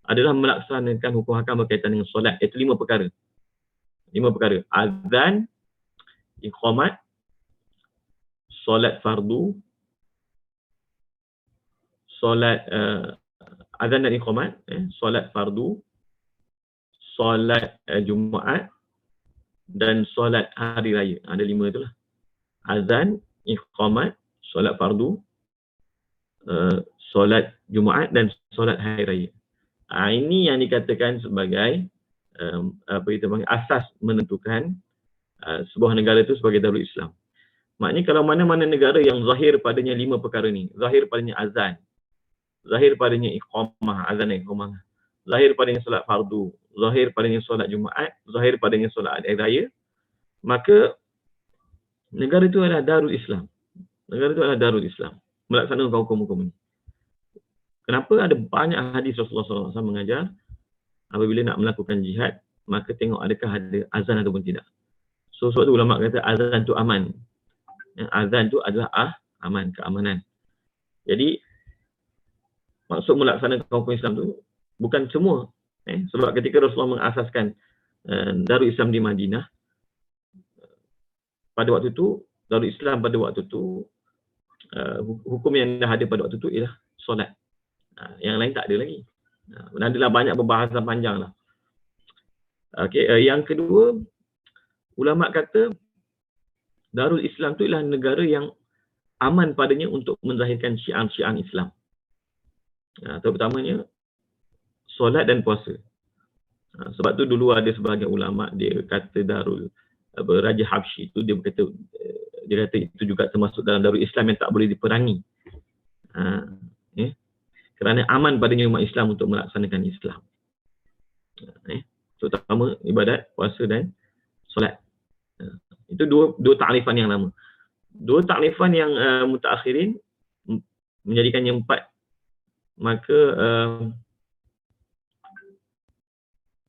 S1: adalah melaksanakan hukum hakam berkaitan dengan solat, iaitu 5 perkara. 5 perkara. Azan, iqamat, solat fardu, solat azan dan iqamat, solat fardu, solat Jumaat dan solat hari raya. Ada 5 itulah. Azan, iqamat, solat fardu, solat Jumaat dan solat hari raya. Ini yang dikatakan sebagai apa kita panggil asas menentukan sebuah negara itu sebagai Darul Islam. Maknanya kalau mana-mana negara yang zahir padanya 5 perkara ni, zahir padanya azan, zahir padanya iqamah, azan dan iqamah, zahir padanya solat fardu, zahir padanya solat Jumaat, zahir padanya solat hari raya, maka negara itu adalah Darul Islam. Negara itu adalah Darul Islam. Melaksanakan hukum-hukum ini. Kenapa ada banyak hadis Rasulullah SAW mengajar apabila nak melakukan jihad, maka tengok adakah ada azan ataupun tidak. So sebab tu ulama kata azan tu aman. Azan tu adalah aman, keamanan. Jadi maksud melaksanakan hukum Islam tu bukan semua. Sebab ketika Rasulullah mengasaskan Darul Islam di Madinah, pada waktu tu Darul Islam pada waktu tu hukum yang dah ada pada waktu tu ialah solat. Yang lain tak ada lagi. Adalah banyak perbahasan panjang lah. Yang kedua, ulama kata Darul Islam tu ialah negara yang aman padanya untuk menzahirkan syiar-syiar Islam. Terutamanya solat dan puasa. Sebab tu dulu ada sebahagian ulama dia kata Raja Habsyi tu dia kata itu juga termasuk dalam Darul Islam yang tak boleh diperangi. Kerana aman padanya umat Islam untuk melaksanakan Islam. Terutama ibadat, puasa dan solat. Itu dua takrifan yang lama. Dua takrifan yang mutaakhirin menjadikan yang 4. Maka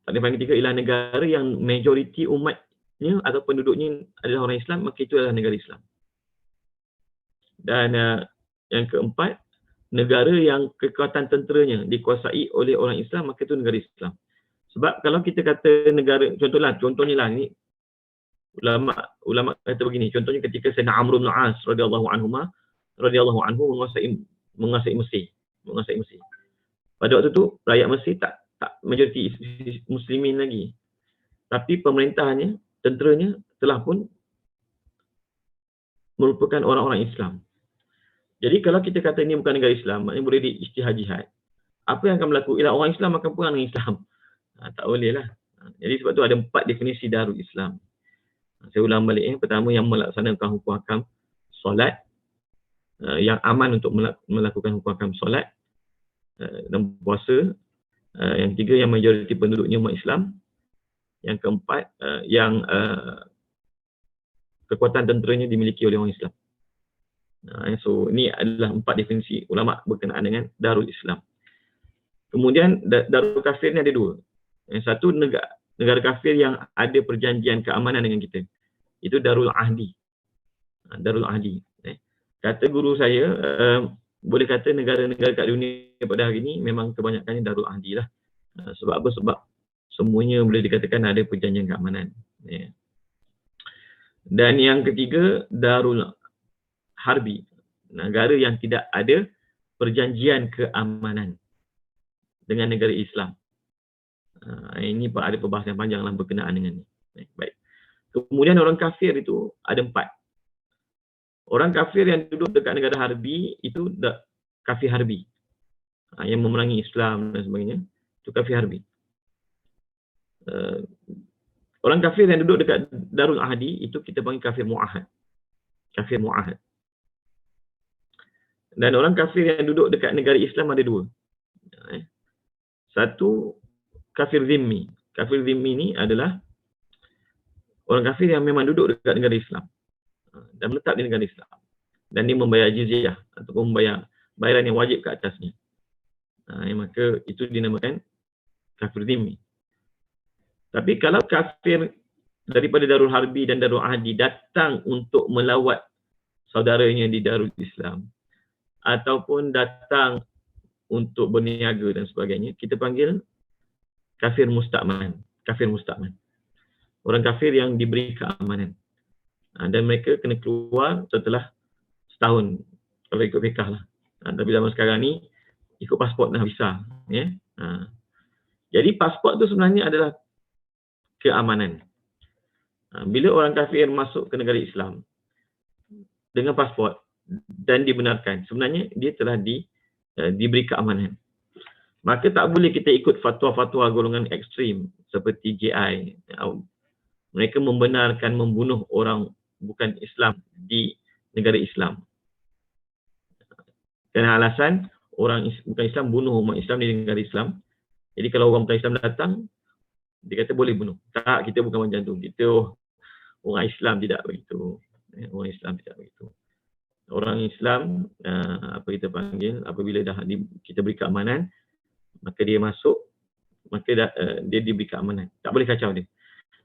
S1: takrifan ketiga ialah negara yang majoriti umatnya atau penduduknya adalah orang Islam, maka itu adalah negara Islam. Dan yang keempat, negara yang kekuatan tenteranya dikuasai oleh orang Islam, maka itu negara Islam. Sebab kalau kita kata negara, contohnya lah ni, ulama kata begini, contohnya ketika Sayyidina Amr bin As radhiyallahu anhu menguasai Mesir. Pada waktu tu rakyat Mesir tak majoriti muslimin lagi. Tapi pemerintahannya, tenteranya telah pun merupakan orang-orang Islam. Jadi kalau kita kata ini bukan negara Islam, maknanya boleh diijtihad jihad. Apa yang akan berlaku? Ialah orang Islam akan perang dengan Islam. Tak boleh lah. Jadi sebab tu ada 4 definisi Darul Islam. Saya ulang balik. Pertama, yang melaksanakan hukum hakam solat, yang aman untuk melakukan hukum hakam solat dan puasa. Yang ketiga, yang majoriti penduduknya umat Islam. Yang keempat, yang kekuatan tenteranya dimiliki oleh orang Islam. So ini adalah 4 definisi ulama berkenaan dengan Darul Islam. Kemudian Darul Kafir ni ada 2. Yang satu, negara kafir yang ada perjanjian keamanan dengan kita. Itu Darul Ahdi. Darul Ahdi. Kata guru saya, boleh kata negara-negara kat dunia pada hari ini memang kebanyakannya Darul Ahdi lah. Sebab apa? Sebab semuanya boleh dikatakan ada perjanjian keamanan. Dan yang ketiga, Darul Harbi, negara yang tidak ada perjanjian keamanan dengan negara Islam. Ini ada perbahasan panjang lah berkenaan dengan ini. Baik. Kemudian orang kafir itu ada 4. Orang kafir yang duduk dekat negara harbi itu kafir harbi. Yang memerangi Islam dan sebagainya, itu kafir harbi. Orang kafir yang duduk dekat Darul Ahdi itu kita panggil kafir mu'ahad. Kafir mu'ahad. Dan orang kafir yang duduk dekat negara Islam ada 2. Satu, kafir zimmi. Kafir zimmi ni adalah orang kafir yang memang duduk dekat negara Islam dan menetap di negara Islam. Dan dia membayar jizyah ataupun membayar bayaran yang wajib ke atasnya. Maka itu dinamakan kafir zimmi. Tapi kalau kafir daripada Darul Harbi dan Darul Ahdi datang untuk melawat saudaranya di Darul Islam ataupun datang untuk berniaga dan sebagainya, kita panggil kafir musta'man. Kafir musta'man. Orang kafir yang diberi keamanan. Dan mereka kena keluar setelah setahun. Kalau ikut fiqah lah. Tapi zaman sekarang ni, ikut pasport dah bisa. Ya? Jadi pasport tu sebenarnya adalah keamanan. Bila orang kafir masuk ke negara Islam dengan pasport dan dibenarkan, sebenarnya dia telah diberi keamanan. Maka tak boleh kita ikut fatwa-fatwa golongan ekstrim seperti JI. Mereka membenarkan membunuh orang bukan Islam di negara Islam. Kerana alasan orang bukan Islam bunuh umat Islam di negara Islam. Jadi kalau orang bukan Islam datang, dia kata boleh bunuh. Tak, kita bukan macam tu. Kita orang Islam tidak begitu. Orang Islam tidak begitu. Orang Islam, apa kita panggil, apabila dah kita beri keamanan, maka dia masuk, maka dia diberi keamanan. Tak boleh kacau dia.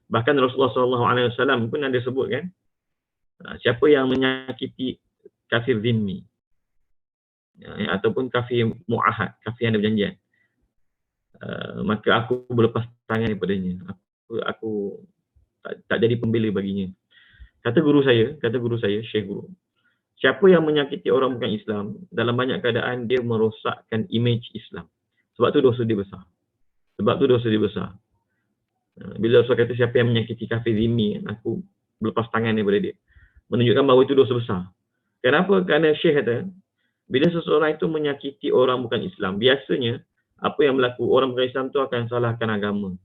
S1: Bahkan Rasulullah SAW pun ada sebut kan, siapa yang menyakiti kafir zimmi, ataupun kafir mu'ahad, kafir yang ada perjanjian, maka aku berlepas tangan daripadanya. Aku tak jadi pembela baginya. Kata guru saya, Syekh Guru, siapa yang menyakiti orang bukan Islam, dalam banyak keadaan dia merosakkan imej Islam. Sebab tu dosa dia besar. Bila Rasul kata siapa yang menyakiti kafir zimmi, aku berlepas tangan daripada dia, menunjukkan bahawa itu dosa besar. Kenapa? Kerana Syekh kata, bila seseorang itu menyakiti orang bukan Islam, biasanya apa yang berlaku, orang bukan Islam tu akan salahkan agama.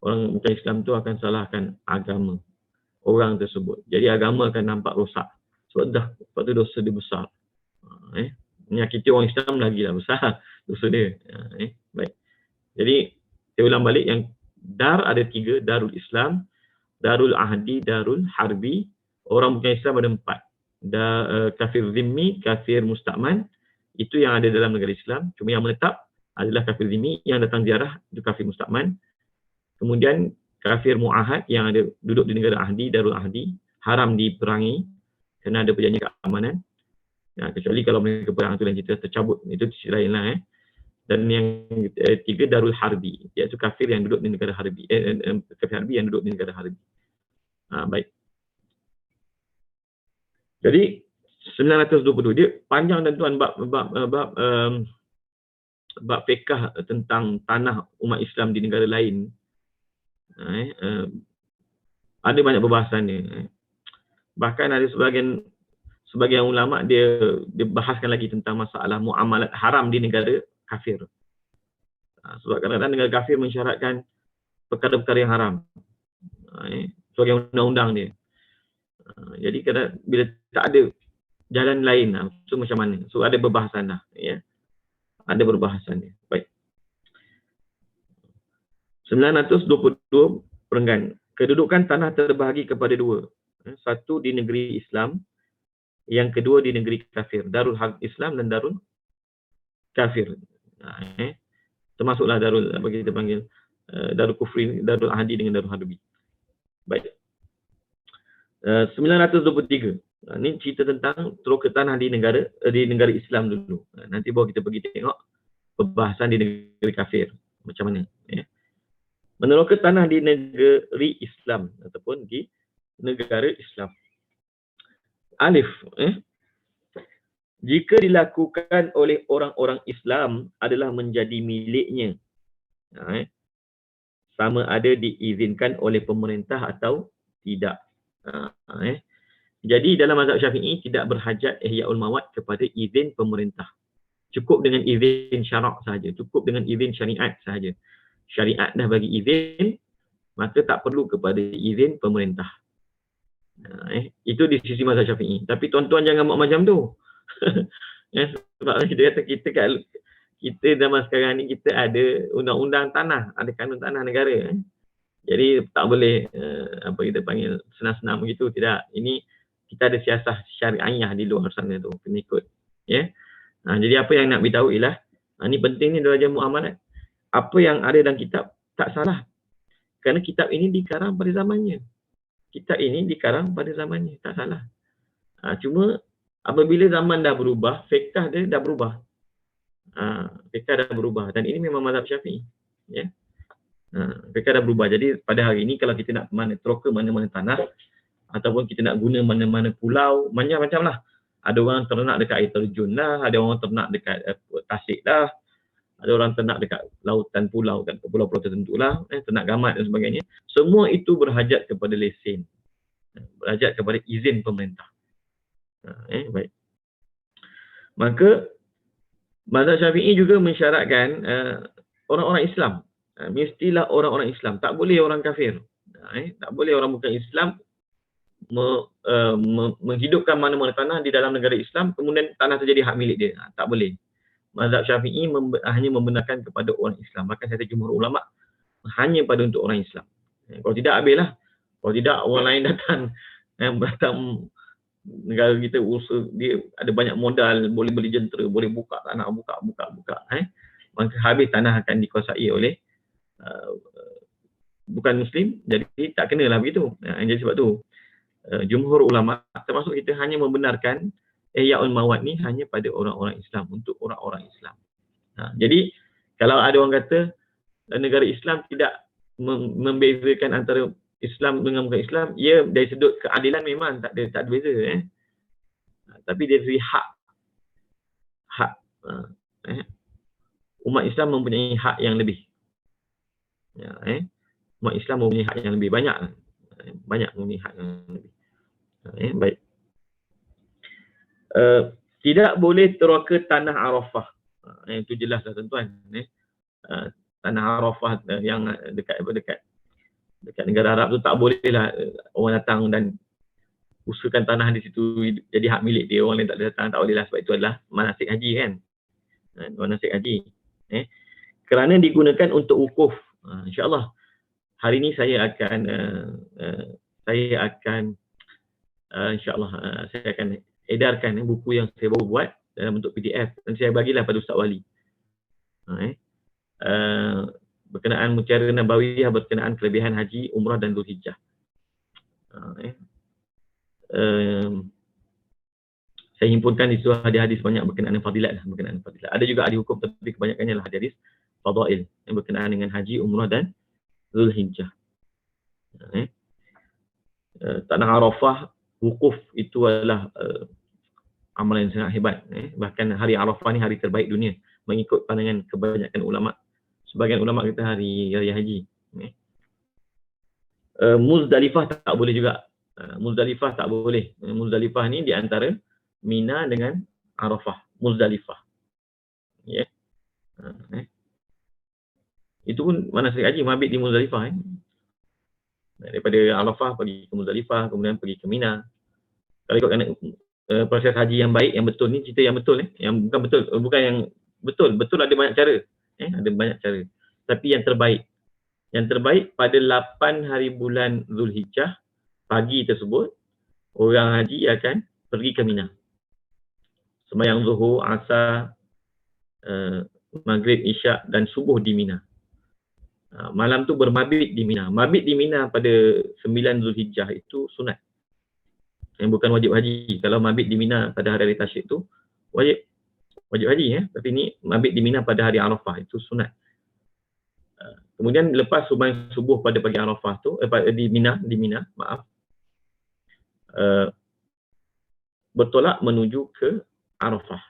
S1: Orang bukan Islam tu akan salahkan agama orang tersebut. Jadi agama akan nampak rosak. Sebab tu dosa dia besar. Menyakiti orang Islam lagi lah besar dosa dia. Baik. Jadi saya ulang balik, yang dar ada 3, Darul Islam, Darul Ahdi, Darul Harbi. Orang bukan Islam ada 4. Kafir zimmi, kafir musta'man, itu yang ada dalam negara Islam. Cuma yang menetap adalah kafir zimmi, yang datang ziarah itu kafir musta'man. Kemudian kafir mu'ahad yang ada duduk di negara Ahdi, Darul Ahdi, haram diperangi kerana ada perjanjian keamanan. Kecuali kalau mereka perang tu dan kita tercabut, itu cerita lain lah. Dan yang 3, Darul Harbi, iaitu kafir yang duduk di negara Harbi, kafir Harbi yang duduk di negara Harbi. Baik. Jadi 922 dia panjang dan tuan bab fiqh tentang tanah umat Islam di negara lain. Ada banyak perbahasan dia. Bahkan ada sebagian ulama dia bahaskan lagi tentang masalah muamalat haram di negara kafir. Sebab kadang-kadang negara kafir mensyaratkan perkara-perkara yang haram sebagai undang-undang dia. Jadi bila tak ada jalan lain, so macam mana? So ada perbahasan dah. Ya. Ada perbahasan dia. Baik. 922 perenggan. Kedudukan tanah terbahagi kepada 2. Satu di negeri Islam, yang kedua di negeri kafir. Darul Islam dan Darul Kafir. Termasuklah Darul, apa kita panggil, Darul Kufri, Darul Ahdi dengan Darul Harbi. Baik. 923. Ini cerita tentang teroka tanah di negara Islam dulu. Nanti baru kita pergi tengok perbahasan di negeri kafir. Macam mana. Ya. Meneroka tanah di negeri Islam ataupun di negara Islam. Alif. Jika dilakukan oleh orang-orang Islam adalah menjadi miliknya. Sama ada diizinkan oleh pemerintah atau tidak. Jadi dalam mazhab Syafi'i tidak berhajat ihya'ul mawad kepada izin pemerintah. Cukup dengan izin syarak sahaja, cukup dengan izin syariat sahaja. Syariat dah bagi izin, maka tak perlu kepada izin pemerintah. Itu di sisi mazhab Syafi'i. Tapi tuan-tuan jangan buat macam tu. Sebab kita kata kita zaman sekarang ni kita ada undang-undang tanah, ada kanun tanah negara. Jadi tak boleh apa kita panggil senang-senang begitu, tidak. Ini kita ada siasah syariah di luar sana tu, kena ikut. Ya. Jadi apa yang nak beritahu ialah ini penting ni dalam muamalat. Apa yang ada dalam kitab Tak salah. Kerana kitab ini dikarang pada zamannya. Kitab ini dikarang pada zamannya. Tak salah. Cuma apabila zaman dah berubah, fiqh dia dah berubah. Fiqh dah berubah. Dan ini memang mazhab Syafi'i. Ya. Fiqh dah berubah. Jadi pada hari ini kalau kita nak teroka mana-mana tanah, ataupun kita nak guna mana-mana pulau, macam-macam lah. Ada orang ternak dekat air terjun lah, ada orang ternak dekat tasik lah, ada orang ternak dekat lautan pulau, kat pulau-pulau tertentu lah, ternak gamat dan sebagainya. Semua itu berhajat kepada lesen, berhajat kepada izin pemerintah. Baik. Maka mazhab Syafi'i juga mensyaratkan orang-orang Islam, mestilah orang-orang Islam, tak boleh orang kafir. Tak boleh orang bukan Islam menghidupkan mana-mana tanah di dalam negara Islam, kemudian tanah itu jadi hak milik dia. Tak boleh. Mazhab Syafi'i hanya membenarkan kepada orang Islam. Bahkan saya jumhur ulama hanya pada untuk orang Islam. Kalau tidak, habislah. Kalau tidak, orang lain datang negara kita, usaha dia ada banyak modal, boleh beli jentera, boleh buka tanah, buka. Maka habis tanah akan dikuasai oleh bukan Muslim, jadi tak kenalah begitu. Jadi sebab tu jumhur ulama, termasuk kita, hanya membenarkan Ihya'ul Mawad ni hanya pada orang-orang Islam, untuk orang-orang Islam. Jadi kalau ada orang kata negara Islam tidak membezakan antara Islam dengan bukan Islam, ya dari sudut keadilan memang tak ada beza. Tapi dari segi hak umat Islam mempunyai hak yang lebih. Umat Islam mempunyai hak yang lebih banyak mempunyai hak yang lebih. Baik. Tidak boleh teroka tanah Arafah. Itu jelas dah tuan-tuan. Tanah Arafah yang dekat negara Arab tu tak bolehlah orang datang dan usahakan tanah di situ jadi hak milik dia, orang lain tak boleh datang, tak bolehlah, sebab itu adalah manasik haji kan. Manasik haji. Kerana digunakan untuk wukuf. InsyaAllah hari ini saya akan InsyaAllah saya akan edarkan buku yang saya baru buat dalam bentuk PDF dan saya bagilah pada Ustaz Wali. Berkenaan Mutiara Nabawiyah, berkenaan kelebihan haji, umrah dan Zulhijjah. Saya himpunkan di situ hadis-hadis banyak berkenaan fadilat. Ada juga ahli hukum, tapi kebanyakannya adalah hadis fadail yang berkenaan dengan haji, umrah dan Zulhijjah. Tanah Arafah, wukuf itu adalah amalan yang sangat hebat. Bahkan hari Arafah ni hari terbaik dunia mengikut pandangan kebanyakan ulama. Sebagian ulama kata hari raya haji. Muzdalifah tak boleh juga. Muzdalifah tak boleh. Muzdalifah ni di antara Mina dengan Arafah. Muzdalifah. Itu pun manasik haji mabit di Muzdalifah. Daripada Arafah pergi ke Muzdalifah, kemudian pergi ke Mina. Kalau ikutkan proses haji yang baik, yang betul ni, cerita yang betul, yang bukan betul, bukan yang betul ada banyak cara. Ada banyak cara. Tapi yang terbaik pada 8 hari bulan Zulhijjah, pagi tersebut, orang haji akan pergi ke Mina. Sembahyang Zuhur, Asar, Maghrib, Isyak dan Subuh di Mina. Malam tu bermabit di Mina. Mabit di Mina pada 9 Zulhijjah itu sunat. Yang bukan wajib haji. Kalau mabit di Mina pada hari tasyrik tu wajib haji, tapi ni mabit di Mina pada hari Arafah itu sunat. Kemudian lepas sembahyang subuh pada pagi Arafah tu di Mina, bertolak menuju ke Arafah.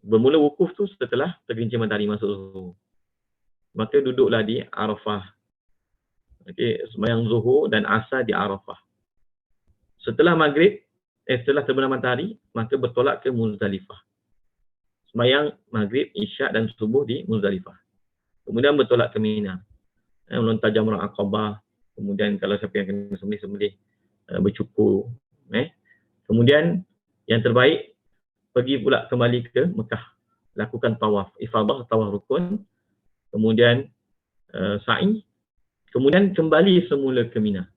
S1: Bermula wukuf tu setelah tergelincir matahari masuk zuhur. Maka duduklah di Arafah. Sembahyang zuhur dan asar di Arafah. Setelah maghrib, setelah terbenam matahari, maka bertolak ke Muzdalifah. Sembahyang maghrib, isyak dan subuh di Muzdalifah. Kemudian bertolak ke Mina. Melontar jamrah Aqabah. Kemudian kalau siapa yang kena sembelih, bercukur. Kemudian yang terbaik, pergi pula kembali ke Mekah. Lakukan tawaf ifadah, tawaf rukun. Kemudian sa'i. Kemudian kembali semula ke Mina.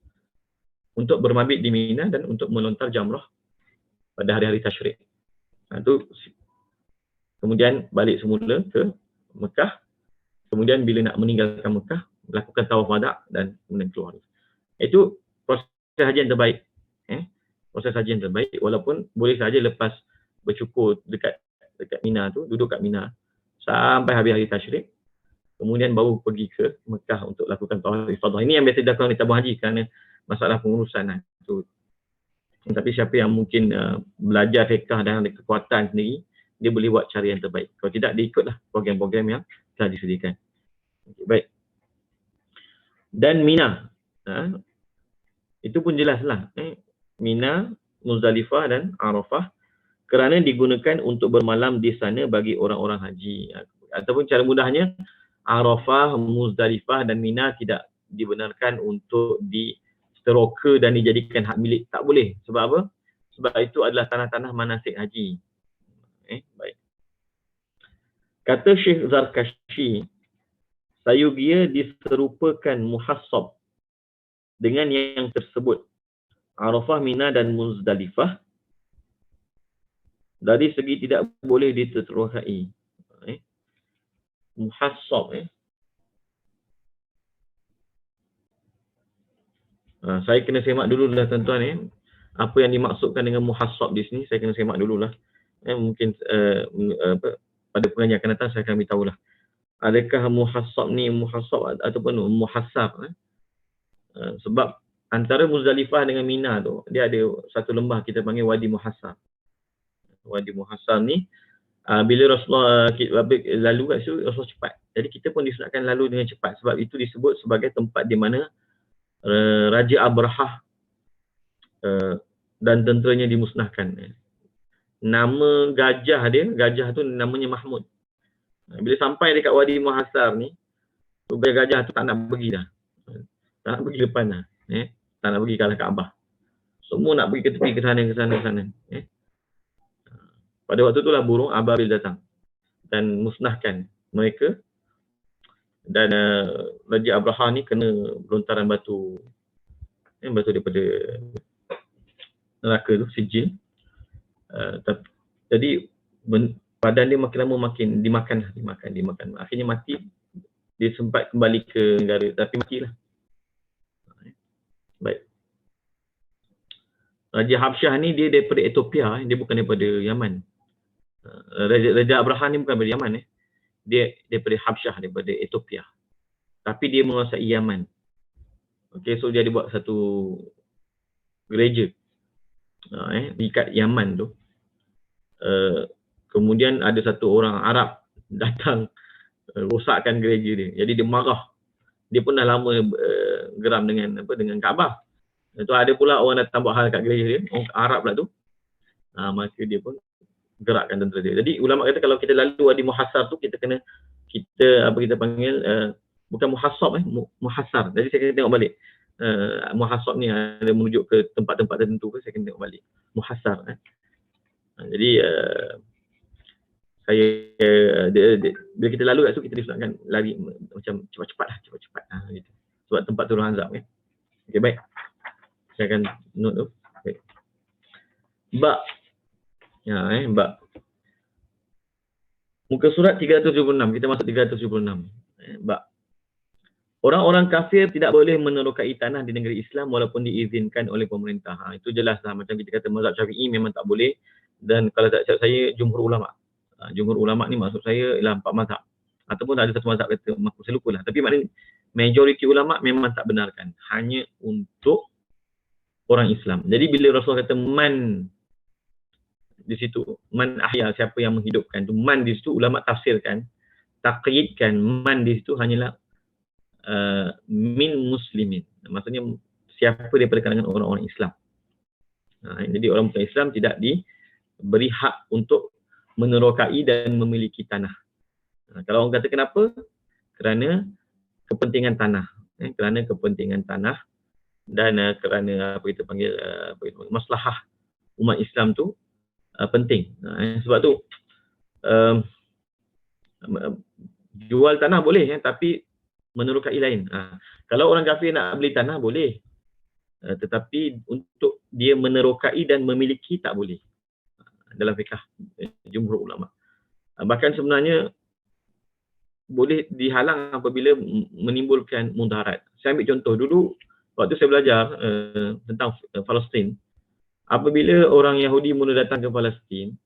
S1: Untuk bermabit di Mina dan untuk melontar jamrah pada hari-hari tasyrik. Kemudian balik semula ke Mekah Kemudian bila nak meninggalkan Mekah, lakukan tawaf wada' dan kemudian keluar. Itu proses haji yang terbaik. Proses haji yang terbaik, walaupun boleh saja lepas bercukur dekat Mina tu, duduk kat Mina sampai habis hari tasyrik, kemudian baru pergi ke Mekah untuk lakukan tawaf ifadah. Ini yang biasa dilakukan oleh tabung haji kerana masalah pengurusan tu. Tapi siapa yang mungkin belajar fiqh dan ada kekuatan sendiri, dia boleh buat cara yang terbaik. Kalau tidak, dia ikutlah program-program yang telah disediakan. Okay, baik. Dan Mina, itu pun jelaslah. Mina, Muzdalifah dan Arafah kerana digunakan untuk bermalam di sana bagi orang-orang haji. Ataupun cara mudahnya, Arafah, Muzdalifah dan Mina tidak dibenarkan untuk disteroka dan dijadikan hak milik. Tak boleh. Sebab apa? Sebab itu adalah tanah-tanah manasik haji. Baik. Kata Syekh Zarkashi, Sayugia diserupakan muhassab dengan yang tersebut, Arafah, Mina dan Muzdalifah, dari segi tidak boleh diterokai. Muhassab. Saya kena semak dululah tuan-tuan. Apa yang dimaksudkan dengan muhassab di sini, saya kena semak dululah. Mungkin pada pengajian akan datang saya akan beritahulah. Adakah muhassab ni muhassab ataupun muhassab? Sebab antara Muzdalifah dengan Mina tu, dia ada satu lembah kita panggil Wadi Muhassab. Wadi Muhassab ni, bila Rasulullah lalu kat situ, Rasulullah cepat. Jadi kita pun disunatkan lalu dengan cepat. Sebab itu disebut sebagai tempat di mana Raja Abrahah dan tenteranya dimusnahkan. Nama gajah tu namanya Mahmud. Bila sampai dekat Wadi Muhassab ni, gajah tu tak nak pergi dah. Tak nak pergi depan dah. Tak nak pergi ke arah Kaabah. Semua nak pergi ke tepi, ke sana. Pada waktu itulah burung ababil datang dan musnahkan mereka. Dan Raja Abrahah ni kena lontaran batu. Batu daripada neraka tu, sijil. Jadi badan dia makin lama makin dimakan. Akhirnya mati. Dia sempat kembali ke negara, tapi matilah. Baik. Raja Habsyah ni dia daripada Ethiopia, dia bukan daripada Yaman. Raja Abrahah ni bukan daripada Yaman. Dia daripada Habsyah, daripada Ethiopia. Tapi dia menguasai Yaman. Okay, so dia ada buat satu gereja dekat Yaman tu. Kemudian ada satu orang Arab datang rosakkan gereja dia. Jadi dia marah. Dia pun dah lama geram dengan Kaabah. Itu ada pula orang datang buat hal kat gereja dia, orang Arab pula tu. Maka dia pun gerakkan tentera dia. Jadi ulama kata kalau kita lalu Wadi Muhassab tu, kita panggil bukan muhassab, muhassar. Jadi saya kena tengok balik. Muhassab ni ada merujuk ke tempat-tempat tertentu ke, saya kena tengok balik. Muhassar. Jadi bila kita lalu kat situ, kita disunatkan lari macam cepat-cepat gitu. Sebab tempat tu orang azab. Okey, baik. Saya akan note tu. Okay. Bab. Bab. Muka surat 376. Kita masuk 376. Bab. Orang-orang kafir tidak boleh menerokai tanah di negeri Islam walaupun diizinkan oleh pemerintah. Itu jelaslah. Macam kita kata mazhab Syafi'i memang tak boleh. Dan kalau tak silap saya, jumhur ulama'. Jumhur ulama' ni maksud saya ialah 4 mazhab. Ataupun ada satu mazhab kata, saya lupa lah. Tapi maknanya majoriti ulama' memang tak benarkan. Hanya untuk orang Islam. Jadi bila Rasulullah kata man di situ, man ahya, siapa yang menghidupkan tu, man di situ ulama' tafsirkan, taqyidkan man di situ hanyalah min muslimin. Maksudnya siapa daripada kalangan orang-orang Islam. Jadi orang bukan Islam tidak diberi hak untuk menerokai dan memiliki tanah. Kalau orang kata kenapa? Kerana kepentingan tanah. Kerana kepentingan tanah dan kerana kita panggil maslahah umat Islam tu penting. Sebab tu jual tanah boleh, tapi menerokai lain. Kalau orang kafir nak beli tanah boleh, tetapi untuk dia menerokai dan memiliki tak boleh. Dalam fiqh jumhur ulama. Bahkan sebenarnya boleh dihalang apabila menimbulkan mudarat. Saya ambil contoh dulu, waktu saya belajar tentang Palestin, apabila orang Yahudi mula datang ke Palestin,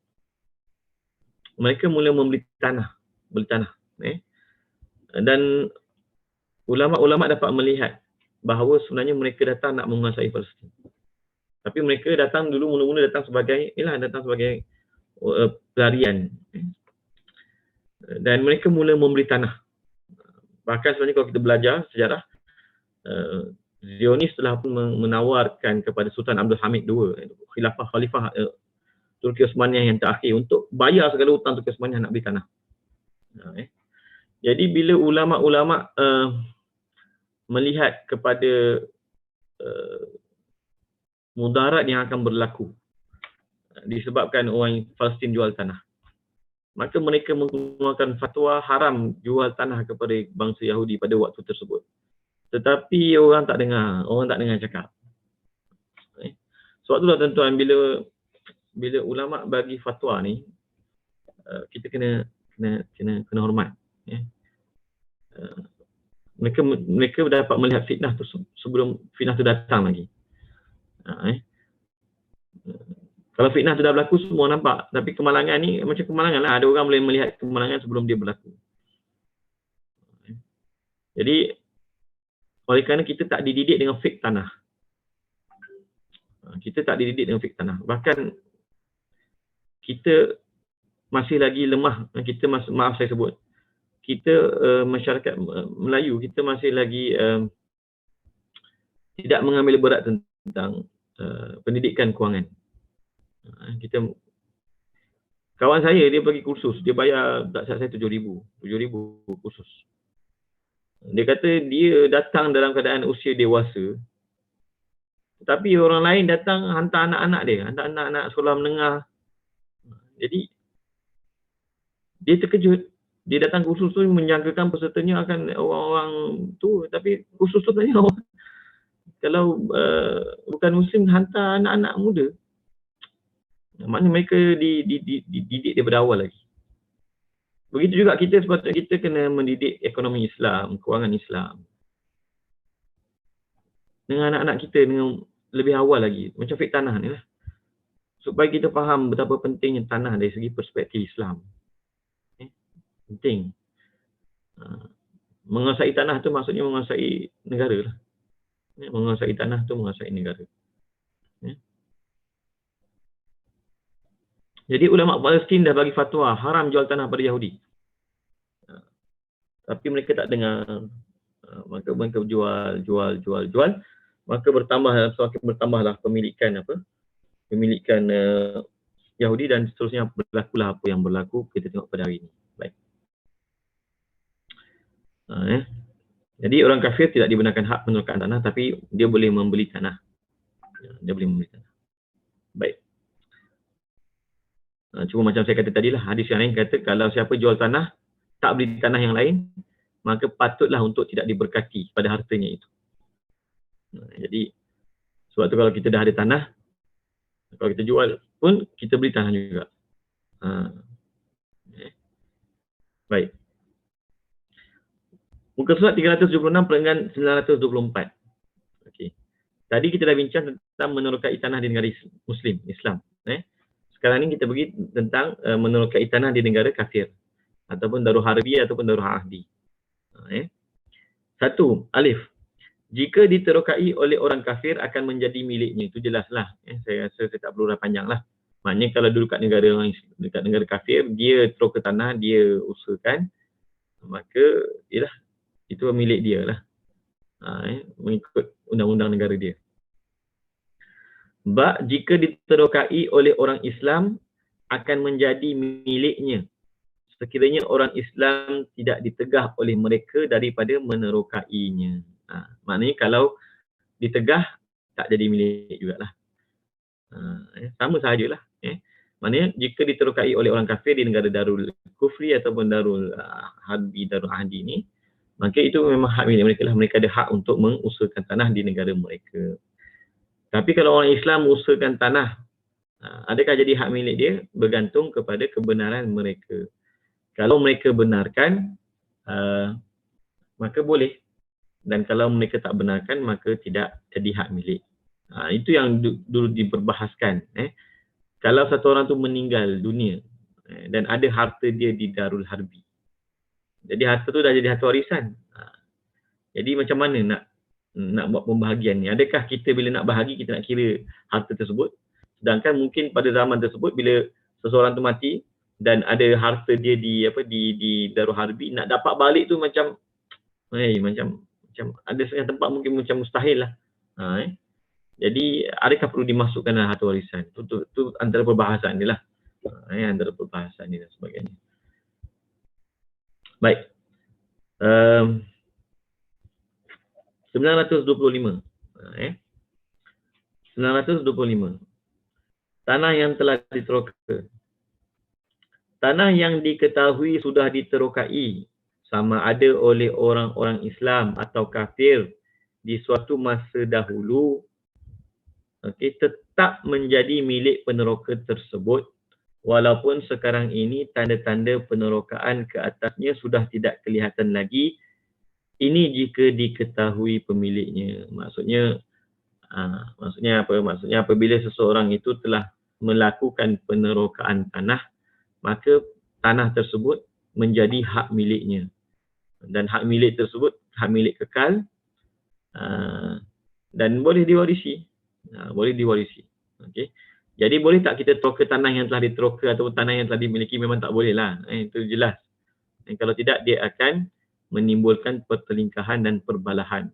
S1: mereka mula membeli tanah. Dan ulama-ulama dapat melihat bahawa sebenarnya mereka datang nak menguasai Palestin. Tapi mereka datang dulu mula-mula datang sebagai pelarian. Dan mereka mula membeli tanah. Bahkan sebenarnya kalau kita belajar sejarah, Zionis telah pun menawarkan kepada Sultan Abdul Hamid II, khalifah Turki Osmaniyah yang terakhir, untuk bayar segala hutang Turki Osmaniyah nak beli tanah. Jadi bila ulama-ulama melihat kepada mudarat yang akan berlaku disebabkan orang Palestin jual tanah, maka mereka mengeluarkan fatwa haram jual tanah kepada bangsa Yahudi pada waktu tersebut. Tetapi orang tak dengar cakap. Sebab itulah tuan-tuan, bila ulama bagi fatwa ni, kita kena hormat. Mereka dapat melihat fitnah tu sebelum fitnah tu datang lagi. Kalau fitnah tu dah berlaku, semua nampak. Tapi kemalangan ni macam kemalangan lah. Ada orang boleh melihat kemalangan sebelum dia berlaku. Jadi, oleh kerana kita tak dididik dengan fik tanah. Bahkan, kita masih lagi lemah. Maaf saya sebut. Kita masyarakat Melayu, kita masih lagi tidak mengambil berat tentang pendidikan kewangan. Kawan saya, dia pergi kursus, dia bayar tak salah saya 7,000 kursus. Dia kata dia datang dalam keadaan usia dewasa, tetapi orang lain datang hantar anak-anak sekolah menengah. Jadi dia terkejut. Dia datang kursus tu menjangkakan pesertanya akan orang-orang tu, tapi kursus tu tanya orang, kalau bukan Muslim hantar anak-anak muda. Maknanya mereka dididik daripada awal lagi. Begitu juga kita, sepatutnya kita kena mendidik ekonomi Islam, kewangan Islam dengan anak-anak kita dengan lebih awal lagi. Macam fik tanah ni lah. Supaya kita faham betapa pentingnya tanah dari segi perspektif Islam. Penting. Menguasai tanah tu maksudnya menguasai negara lah. Menguasai tanah tu menguasai negara. Jadi ulama Palestin dah bagi fatwa haram jual tanah pada Yahudi. Tapi mereka tak dengar. Maka mereka jual. Maka semakin bertambahlah pemilikan Yahudi, dan seterusnya berlakulah apa yang berlaku kita tengok pada hari ini. Baik. Jadi orang kafir tidak dibenarkan hak menerokan tanah, tapi dia boleh membeli tanah. Baik. Cuma macam saya kata tadilah, hadis yang lain kata kalau siapa jual tanah, tak beli tanah yang lain, maka patutlah untuk tidak diberkati pada hartanya itu. Jadi, sebab tu kalau kita dah ada tanah, kalau kita jual pun, kita beli tanah juga. Baik. Muka surat 376 perenggan 924. Okey. Tadi kita dah bincang tentang menerokai tanah di negara Muslim, Islam. Sekarang ni kita pergi tentang menerokai tanah di negara kafir ataupun darul harbi ataupun darul ahdi. Satu, alif. Jika diterokai oleh orang kafir akan menjadi miliknya. Itu jelaslah. Saya rasa saya tak perlu dah panjang lah. Maknanya kalau dulu kat negara kafir, dia terok ke tanah, dia usahakan, maka ialah itu milik dia lah. Mengikut undang-undang negara dia. Jika diterokai oleh orang Islam akan menjadi miliknya sekiranya orang Islam tidak ditegah oleh mereka daripada menerokainya. Maknanya kalau ditegah tak jadi milik jugalah. Sama sahajalah. Maknanya jika diterokai oleh orang kafir di negara Darul Kufri ataupun Darul Harbi, Darul Ahdi ni, maka itu memang hak milik mereka lah. Mereka ada hak untuk mengusahakan tanah di negara mereka. Tapi kalau orang Islam usahakan tanah, adakah jadi hak milik dia? Bergantung kepada kebenaran mereka. Kalau mereka benarkan, maka boleh. Dan kalau mereka tak benarkan, maka tidak jadi hak milik. Itu yang dulu diperbahaskan. Kalau satu orang tu meninggal dunia dan ada harta dia di Darul Harbi, jadi harta tu dah jadi harta warisan. Jadi macam mana nak buat pembahagian ni? Adakah kita bila nak bahagi, kita nak kira harta tersebut? Sedangkan mungkin pada zaman tersebut bila seseorang tu mati dan ada harta dia di Darul Harbi, nak dapat balik tu macam ada setengah tempat mungkin macam mustahil lah. Jadi adakah perlu dimasukkan dalam harta warisan? Itu antara perbahasan ni lah. Antara perbahasan ni dan sebagainya. Baik. 925. 925. Tanah yang telah diteroka. Tanah yang diketahui sudah diterokai sama ada oleh orang-orang Islam atau kafir di suatu masa dahulu, tetap menjadi milik peneroka tersebut walaupun sekarang ini tanda-tanda penerokaan ke atasnya sudah tidak kelihatan lagi. Ini jika diketahui pemiliknya. Maksudnya apa? Maksudnya apabila seseorang itu telah melakukan penerokaan tanah, maka tanah tersebut menjadi hak miliknya. Dan hak milik tersebut hak milik kekal dan boleh diwarisi. Boleh diwarisi. Okey. Jadi boleh tak kita teroka tanah yang telah diteroka atau tanah yang telah dimiliki? Memang tak boleh lah. Itu jelas. Dan kalau tidak, dia akan menimbulkan pertelingkahan dan perbalahan.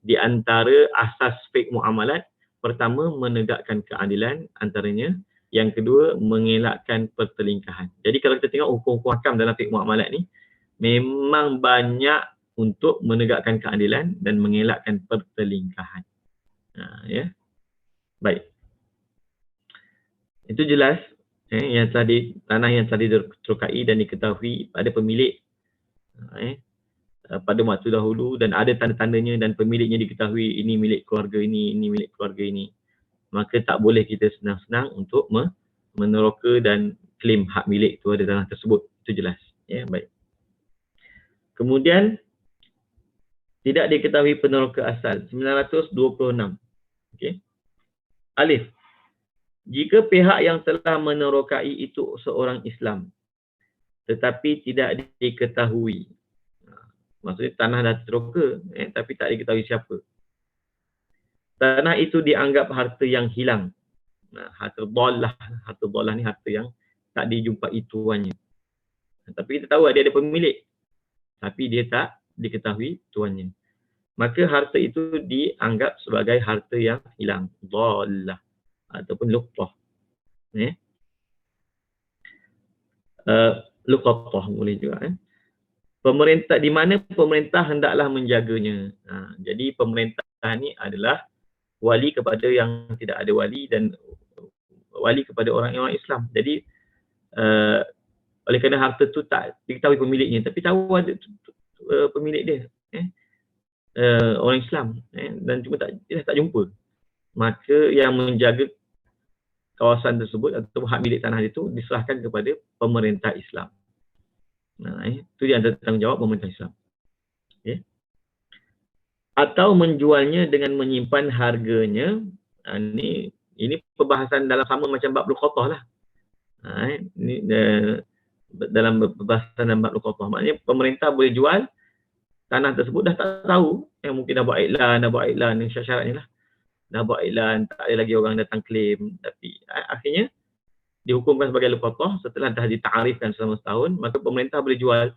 S1: Di antara asas fiqh muamalat, pertama menegakkan keadilan antaranya, yang kedua mengelakkan pertelingkahan. Jadi kalau kita tengok hukum-hukum hakam dalam fiqh muamalat ni memang banyak untuk menegakkan keadilan dan mengelakkan pertelingkahan. Baik. Itu jelas yang tadi tanah yang tadi diterokai dan diketahui pada pemilik pada waktu dahulu dan ada tanda-tandanya dan pemiliknya diketahui, ini milik keluarga ini milik keluarga ini. Maka tak boleh kita senang-senang untuk meneroka dan klaim hak milik itu ada tanah tersebut. Itu jelas. Baik. Kemudian tidak diketahui peneroka asal. 926. Okey. Alif. Jika pihak yang telah menerokai itu seorang Islam tetapi tidak diketahui, maksudnya tanah dah teroka tapi tak diketahui siapa, tanah itu dianggap harta yang hilang. Harta dhalah. Harta dhalah ni harta yang tak dijumpai tuannya. Tapi kita tahu dia ada pemilik, tapi dia tak diketahui tuannya. Maka harta itu dianggap sebagai harta yang hilang. Dhalah ataupun luqtah. Luqtah boleh juga. Pemerintah, di mana pemerintah hendaklah menjaganya. Jadi pemerintah ni adalah wali kepada yang tidak ada wali dan wali kepada orang-orang Islam. Jadi oleh kerana harta tu tak diketahui pemiliknya, tapi tahu ada pemilik dia, orang Islam, dan cuma dia tak jumpa, maka yang menjaga kawasan tersebut atau hak milik tanah itu diserahkan kepada pemerintah Islam. Itu dia antara tanggungjawab pemerintah Islam. Atau menjualnya dengan menyimpan harganya. Ini perbahasan dalam sama macam bab luqatah lah. Ini dalam perbahasan dalam bab luqatah. Maknanya pemerintah boleh jual tanah tersebut, dah tak tahu. Mungkin dah buat iklan ni syarat-syaratnya lah. Dah buat iklan, tak ada lagi orang datang claim. Tapi akhirnya dihukumkan sebagai luqatah setelah dah ditaarifkan selama setahun, maka pemerintah boleh jual.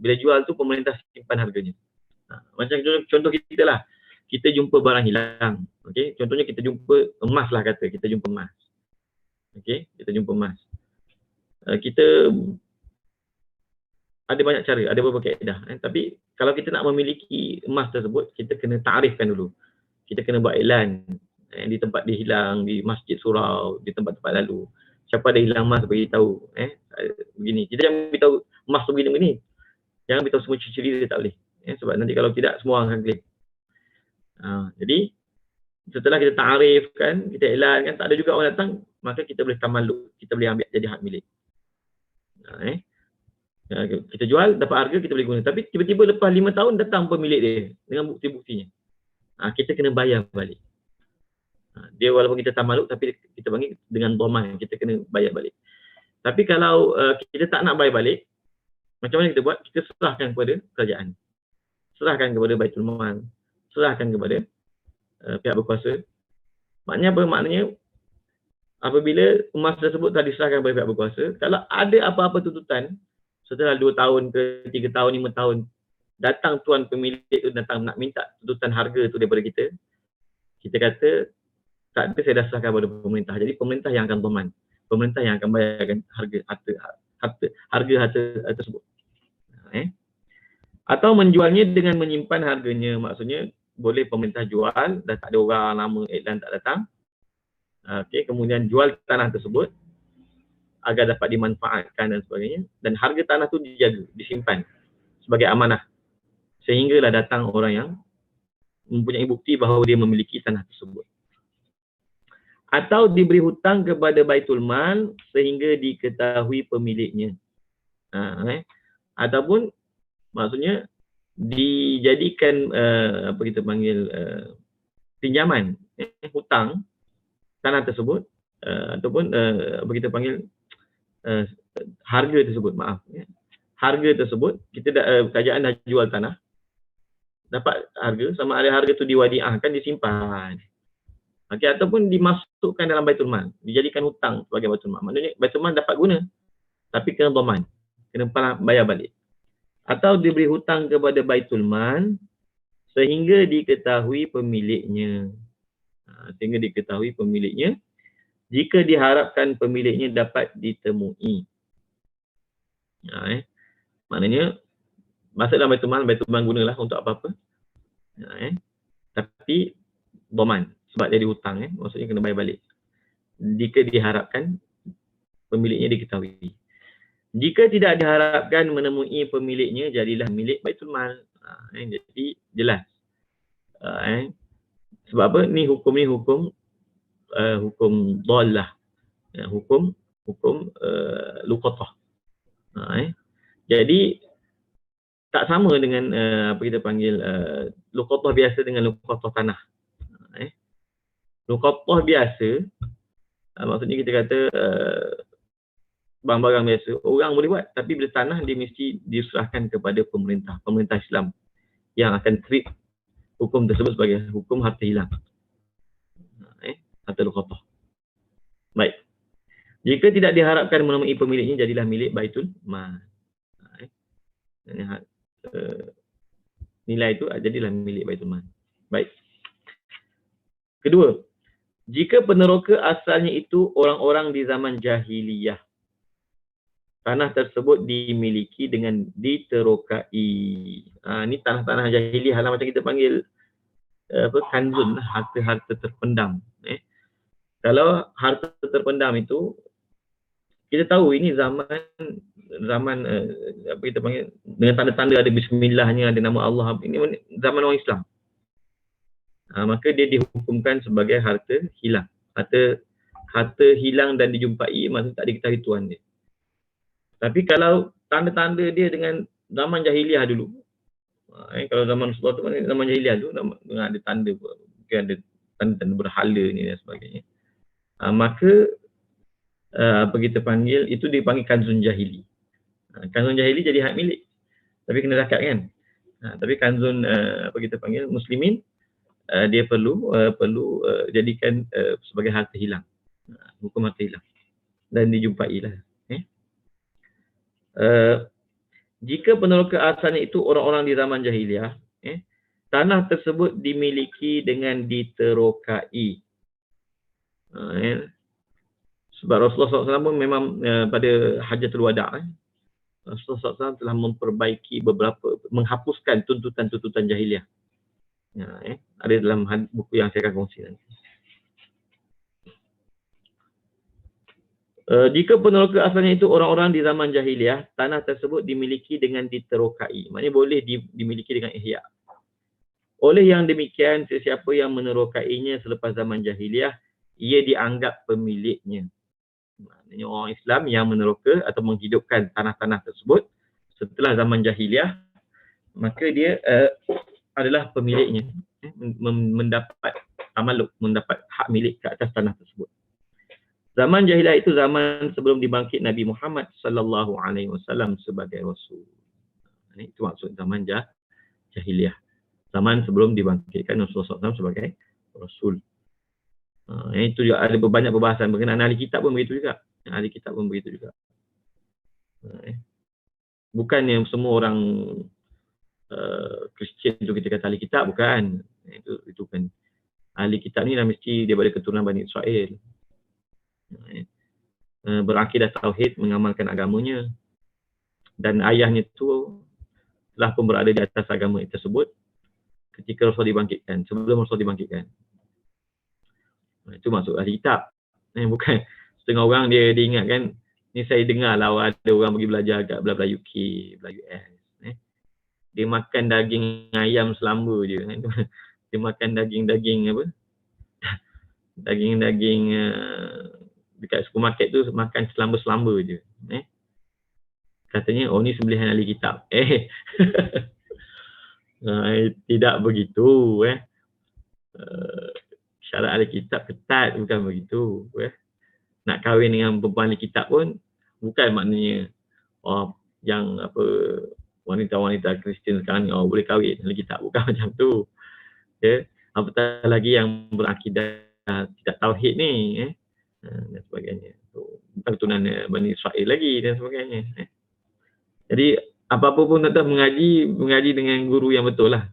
S1: Bila jual tu pemerintah simpan harganya. Macam contoh kita lah, kita jumpa barang hilang. Okey, contohnya kita jumpa emas lah, kata kita jumpa emas. Okey, kita jumpa emas. Kita ada banyak cara, ada beberapa kaedah. Tapi kalau kita nak memiliki emas tersebut, kita kena takrifkan dulu. Kita kena buat iklan di tempat dia hilang, di masjid surau, di tempat-tempat lalu. Siapa ada hilang emas, bagi tahu. Begini. Kita jangan beritahu emas tu begini-begini. Jangan beritahu semua ciri-ciri dia, tak boleh. Sebab nanti kalau tidak, semua akan claim. Jadi setelah kita takrifkan, kita iklankan, tak ada juga orang datang, maka kita boleh tamaluk, kita boleh ambil jadi hak milik. Kita jual, dapat harga, kita boleh guna. Tapi tiba-tiba lepas 5 tahun datang pemilik dia dengan bukti-buktinya. Kita kena bayar balik. Dia walaupun kita tamaluk, tapi kita panggil dengan dhaman, kita kena bayar balik. Tapi kalau kita tak nak bayar balik, macam mana kita buat? Kita serahkan kepada kerajaan. Serahkan kepada Baitul Mal. Serahkan kepada pihak berkuasa. Maknanya apa? Maknanya apabila emas tersebut telah diserahkan kepada pihak berkuasa, kalau ada apa-apa tuntutan setelah 2 tahun ke 3 tahun, 5 tahun, datang tuan pemilik tu datang nak minta tuntutan harga tu daripada kita, kita kata tak ada, saya dah serahkan kepada pemerintah. Jadi pemerintah yang akan dhaman. Pemerintah yang akan bayarkan harga tersebut. Atau menjualnya dengan menyimpan harganya. Maksudnya boleh pemerintah jual, dah tak ada orang lama iklan tak datang. Kemudian jual tanah tersebut agar dapat dimanfaatkan dan sebagainya. Dan harga tanah tu dijaga, disimpan sebagai amanah. Sehinggalah datang orang yang mempunyai bukti bahawa dia memiliki tanah tersebut. Atau diberi hutang kepada Baitul Mal sehingga diketahui pemiliknya. Ataupun maksudnya dijadikan apa kita panggil pinjaman, hutang tanah tersebut, ataupun apa kita panggil harga tersebut, harga tersebut, kita kerajaan dah jual tanah, dapat harga, sama ada harga tu diwadiahkan, disimpan. Ataupun dimasukkan dalam Baitul Mal, dijadikan hutang sebagai Baitul Mal. Maknanya Baitul Mal dapat guna, tapi kena dhaman, kena bayar balik. Atau diberi hutang kepada Baitul Mal sehingga diketahui pemiliknya. Sehingga diketahui pemiliknya jika diharapkan pemiliknya dapat ditemui. Maknanya masuk dalam Baitul Mal gunalah untuk apa-apa. Tapi dhaman sebab jadi hutang, maksudnya kena bayar balik jika diharapkan pemiliknya diketahui. Jika tidak diharapkan menemui pemiliknya, jadilah milik Baitul Mal. Jadi jelas. Sebab apa? Hukum dhalah. Hukum luqatah. Jadi tak sama dengan apa kita panggil luqatah biasa dengan luqatah tanah. Luqatah biasa maksudnya kita kata barang-barang biasa orang boleh buat, tapi bila tanah dia mesti diserahkan kepada pemerintah Islam yang akan treat hukum tersebut sebagai hukum harta hilang, harta luqatah. Baik, jika tidak diharapkan menemui pemiliknya, jadilah milik Baitul Mal. Nilai itu jadilah milik Baitul Mal. Baik. Kedua, jika peneroka asalnya itu orang-orang di zaman jahiliyah, tanah tersebut dimiliki dengan diterokai. Ini tanah-tanah jahiliyah lah, macam kita panggil kanzun, harta-harta terpendam. Kalau harta terpendam itu, kita tahu ini zaman apa kita panggil dengan tanda-tanda ada bismillahnya, ada nama Allah. Ini zaman orang Islam. Maka dia dihukumkan sebagai harta hilang. Harta hilang dan dijumpai, maksudnya tak diketahui tuan dia. Tapi kalau tanda-tanda dia dengan zaman jahiliah dulu, kalau zaman Rasulullah tu kan zaman jahiliah dulu, dengan ada tanda, mungkin ada tanda-tanda berhala ni dan sebagainya, maka apa kita panggil, itu dipanggil kanzun jahili. Kanzun jahili jadi hak milik, tapi kena zakat kan. Tapi kanzun apa kita panggil muslimin, dia perlu jadikan sebagai harta hilang, hukum harta hilang dan dijumpai lah. Jika peneroka asalnya itu orang-orang di zaman jahiliah, tanah tersebut dimiliki dengan diterokai. Sebab Rasulullah SAW memang pada Hajjatul Wada', Rasulullah SAW telah memperbaiki menghapuskan tuntutan-tuntutan jahiliah. Ada dalam buku yang saya akan kongsi nanti. Jika peneroka asalnya itu orang-orang di zaman jahiliah, tanah tersebut dimiliki dengan diterokai. Maknanya boleh dimiliki dengan ihya. Oleh yang demikian, sesiapa yang menerokainya selepas zaman jahiliah, ia dianggap pemiliknya. Maknanya orang Islam yang meneroka atau menghidupkan tanah-tanah tersebut, setelah zaman jahiliah, maka dia adalah pemiliknya, mendapat tamaluk, mendapat hak milik ke atas tanah tersebut. Zaman jahiliah itu zaman sebelum dibangkit Nabi Muhammad sallallahu alaihi wasallam sebagai rasul. Itu maksud zaman jahiliah. Zaman sebelum dibangkitkan Rasulullah SAW sebagai rasul. Itu juga ada banyak perbahasan berkenaan ahli kitab pun begitu juga. Ahli kitab pun begitu juga. Bukan yang semua orang Kristian itu kita kata ahli kitab, bukan. Itu kan ahli kitab ni dah mesti daripada keturunan Bani Israel. Berakidah tauhid, mengamalkan agamanya, dan ayahnya tu telah pun berada di atas agama tersebut ketika Rasul dibangkitkan, sebelum Rasul dibangkitkan. Itu maksud ahli kitab. Bukan setengah orang dia ingatkan, ni saya dengar lah ada orang pergi belajar kat belah-belah UK, belah US. Dia makan daging ayam selamba je. Dia makan daging-daging apa? Daging-daging dekat supermarket tu makan selamba-selamba je. Katanya, oh ni sembelihan ahli kitab. Tidak begitu. Syarat ahli kitab ketat, bukan begitu. Nak kahwin dengan perempuan ahli kitab pun bukan maknanya yang apa wanita-wanita Kristian sekarang ni boleh kahwin ahli kitab, bukan macam tu. Apatah lagi yang berakidah tidak tauhid ni dan sebagainya. Bukan keturunan Bani Israel lagi dan sebagainya. Jadi apa-apa pun tuan-tuan mengaji dengan guru yang betul lah.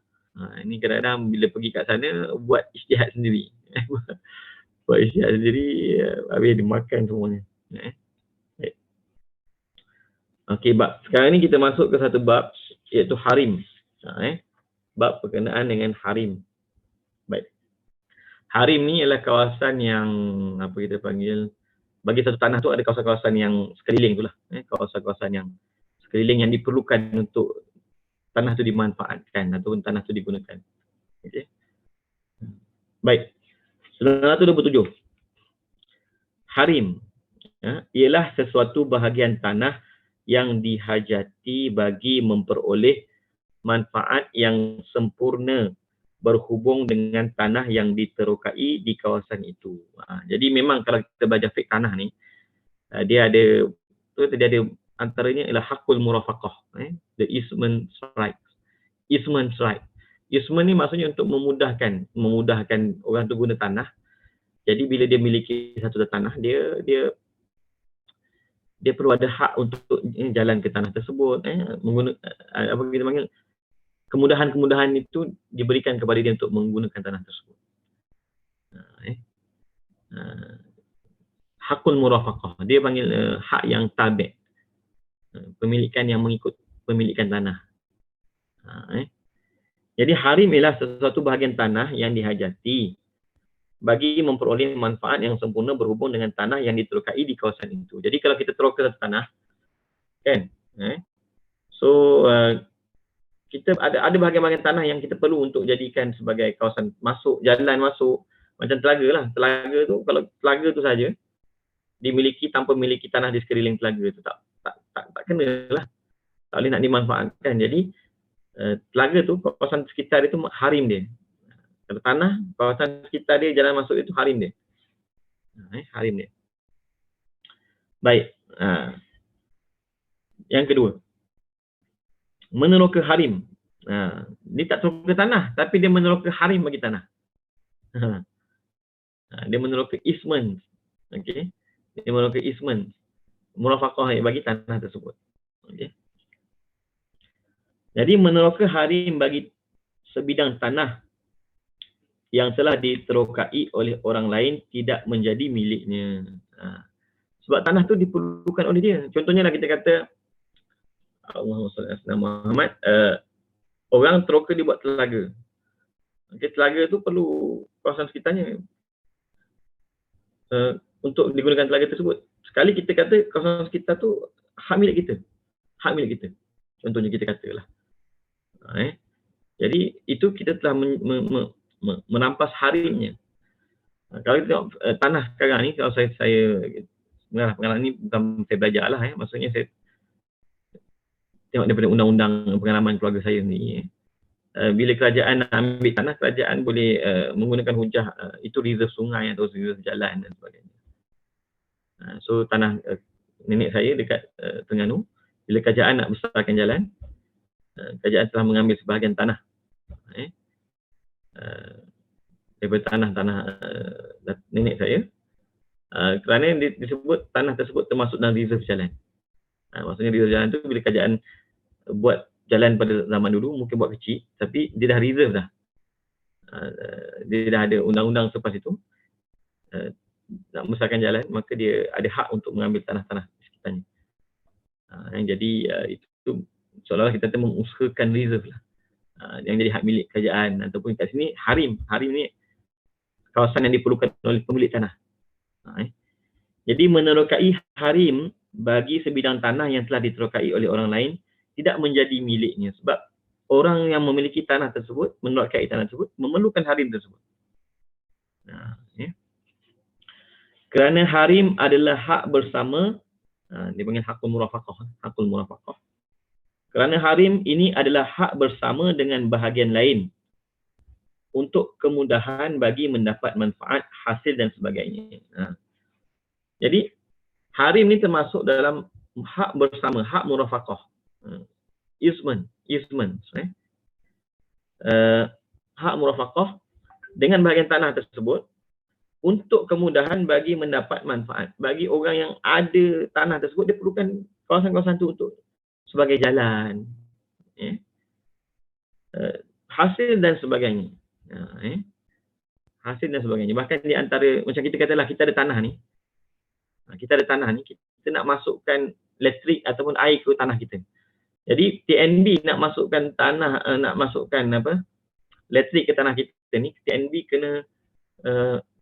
S1: Ini kadang-kadang bila pergi kat sana buat ijtihad sendiri. Buat ijtihad sendiri, habis dimakan semuanya. Okey, sekarang ni kita masuk ke satu bab, iaitu harim. Bab berkenaan dengan harim. Baik. Harim ni ialah kawasan yang apa kita panggil, bagi satu tanah tu ada kawasan-kawasan yang sekeliling tu lah. Kawasan-kawasan yang sekeliling yang diperlukan untuk tanah tu dimanfaatkan ataupun tanah tu digunakan. Okey. Baik. 927. Harim ialah sesuatu bahagian tanah yang dihajati bagi memperoleh manfaat yang sempurna berhubung dengan tanah yang diterokai di kawasan itu. Jadi memang kalau kita belajar fiqh tanah ni, dia ada antaranya ialah hakul murafaqah, the easement right. Easement right. Easement ni maksudnya untuk memudahkan orang tu guna tanah. Jadi bila dia miliki satu tanah, dia perlu ada hak untuk jalan ke tanah tersebut, apa kita panggil, kemudahan-kemudahan itu diberikan kepada dia untuk menggunakan tanah tersebut. Hakul murafaqah, dia panggil hak yang tabi', pemilikan yang mengikut pemilikan tanah. Jadi harim ialah sesuatu bahagian tanah yang dihajati bagi memperoleh manfaat yang sempurna berhubung dengan tanah yang diterokai di kawasan itu. Jadi kalau kita teroka satu tanah, kan? Kita ada bahagian-bahagian tanah yang kita perlu untuk jadikan sebagai kawasan masuk, jalan masuk, macam telaga lah. Telaga tu, kalau telaga tu saja dimiliki tanpa memiliki tanah di sekeliling telaga tu, tak kena lah. Tak boleh nak dimanfaatkan. Jadi telaga tu, kawasan sekitar itu harim dia. Kalau tanah, kawasan sekitar dia, jalan masuk itu harim dia. Harim dia. Baik. Yang kedua, meneroka harim. Dia tak teroka tanah, tapi dia meneroka harim bagi tanah. Dia meneroka easement. Okey. Dia meneroka easement. Murafaqah bagi tanah tersebut. Okey. Jadi meneroka harim bagi sebidang tanah yang telah diterokai oleh orang lain tidak menjadi miliknya. Sebab tanah tu diperlukan oleh dia. Contohnya lah kita kata, Allahumma salli ala Muhammad, orang teroka dia buat telaga. Okay, telaga tu perlu kawasan sekitarnya untuk digunakan telaga tersebut. Sekali kita kata kawasan sekitar tu hak milik kita. Hak milik kita. Contohnya kita katalah. Jadi itu kita telah merampas harimnya. Kalau kita tengok tanah sekarang ni, kalau saya pengalaman ni bukan saya belajar lah, maksudnya tengok daripada undang-undang pengalaman keluarga saya ni, bila kerajaan nak ambil tanah, kerajaan boleh menggunakan hujah itu reserve sungai atau reserve jalan dan sebagainya. So tanah nenek saya dekat Terengganu, bila kerajaan nak besarkan jalan, kerajaan telah mengambil sebahagian tanah daripada tanah nenek saya, kerana disebut tanah tersebut termasuk dalam reserve jalan. Maksudnya reserve jalan tu bila kerajaan buat jalan pada zaman dulu mungkin buat kecil, tapi dia dah reserve dah. Dia dah ada undang-undang selepas itu nak membesarkan jalan, maka dia ada hak untuk mengambil tanah-tanah di sekitarnya. Jadi itu seolah-olah kita mengusahakan reserve lah, yang jadi hak milik kerajaan. Ataupun kat sini harim ni kawasan yang diperlukan oleh pemilik tanah. Jadi menerokai harim bagi sebidang tanah yang telah diterokai oleh orang lain tidak menjadi miliknya, sebab orang yang memiliki tanah tersebut, menerokai tanah tersebut, memerlukan harim tersebut. Kerana harim adalah hak bersama, dipanggil hakul murafaqah. Kerana harim ini adalah hak bersama dengan bahagian lain untuk kemudahan bagi mendapat manfaat, hasil dan sebagainya. Jadi harim ini termasuk dalam hak bersama, hak murafaqah. Easement. Hak murafaqah dengan bahagian tanah tersebut untuk kemudahan bagi mendapat manfaat. Bagi orang yang ada tanah tersebut, dia perlukan kawasan-kawasan itu untuk sebagai jalan, hasil dan sebagainya. Hasil dan sebagainya. Bahkan di antara, macam kita katalah, kita ada tanah ni, kita nak masukkan elektrik ataupun air ke tanah kita. Jadi TNB nak masukkan elektrik ke tanah kita ni, TNB kena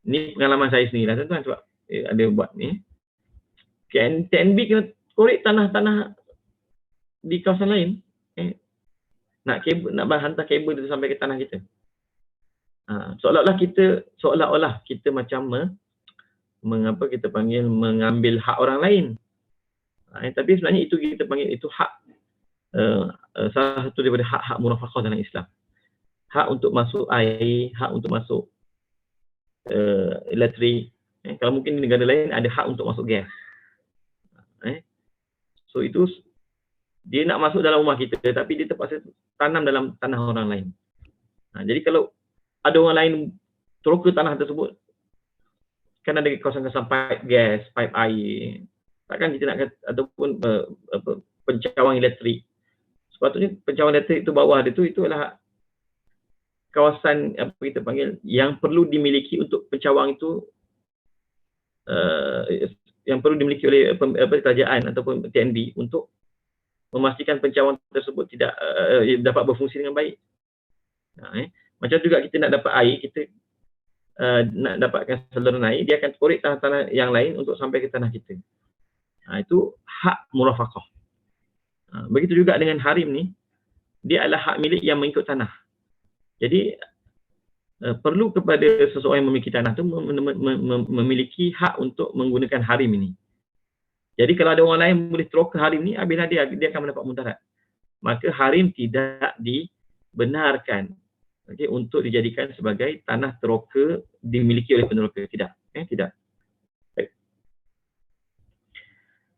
S1: ni pengalaman saya sendiri lah tuan-tuan, sebab ada buat ni. TNB kena korek tanah-tanah di kawasan lain, nak hantar kabel itu sampai ke tanah kita. Seolah-olah kita macam mengambil hak orang lain. Tapi sebenarnya itu kita panggil itu hak, salah satu daripada hak-hak murafaqah dalam Islam. Hak untuk masuk air, hak untuk masuk elektrik. Kalau mungkin di negara lain ada hak untuk masuk gas. So itu dia nak masuk dalam rumah kita, tapi dia terpaksa tanam dalam tanah orang lain. Jadi kalau ada orang lain teroka tanah tersebut, kan ada kawasan-kawasan pipe gas, pipe air, takkan kita nak ataupun pencawang elektrik. Sepatutnya pencawang elektrik itu bawah dia itu adalah kawasan apa kita panggil yang perlu dimiliki untuk pencawang itu, yang perlu dimiliki oleh kerajaan ataupun TNB untuk memastikan pencawang tersebut tidak dapat berfungsi dengan baik. Macam juga kita nak dapat air, kita nak dapatkan saluran air, dia akan korek tanah-tanah yang lain untuk sampai ke tanah kita. Itu hak murafaqah. Begitu juga dengan harim ni, dia adalah hak milik yang mengikut tanah. Jadi perlu kepada seseorang yang memiliki tanah tu memiliki hak untuk menggunakan harim ini. Jadi kalau ada orang lain boleh teroka harim ni, habislah dia akan mendapat mudarat. Maka harim tidak dibenarkan untuk dijadikan sebagai tanah teroka dimiliki oleh peneroka. Tidak. Tidak. Baik.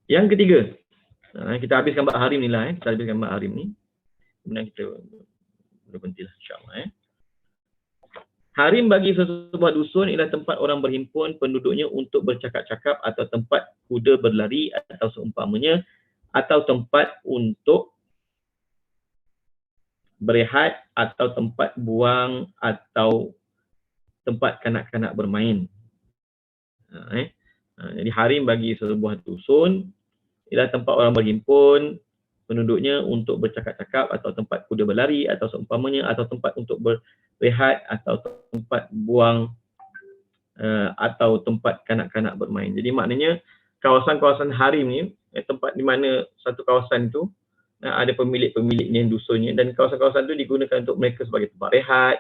S1: Yang ketiga, kita habiskan bab harim ni lah. Kita habiskan bab harim ni. Kemudian kita berhentilah insya-Allah. Harim bagi sebuah dusun ialah tempat orang berhimpun penduduknya untuk bercakap-cakap, atau tempat kuda berlari atau seumpamanya, atau tempat untuk berehat, atau tempat buang, atau tempat kanak-kanak bermain. Jadi harim bagi sebuah dusun ialah tempat orang berhimpun penduduknya untuk bercakap-cakap, atau tempat kuda berlari atau seumpamanya, atau tempat untuk berehat, atau tempat buang, atau tempat kanak-kanak bermain. Jadi maknanya kawasan-kawasan harim ni, tempat di mana satu kawasan itu ada pemilik-pemiliknya, dusunnya, dan kawasan-kawasan itu digunakan untuk mereka sebagai tempat rehat,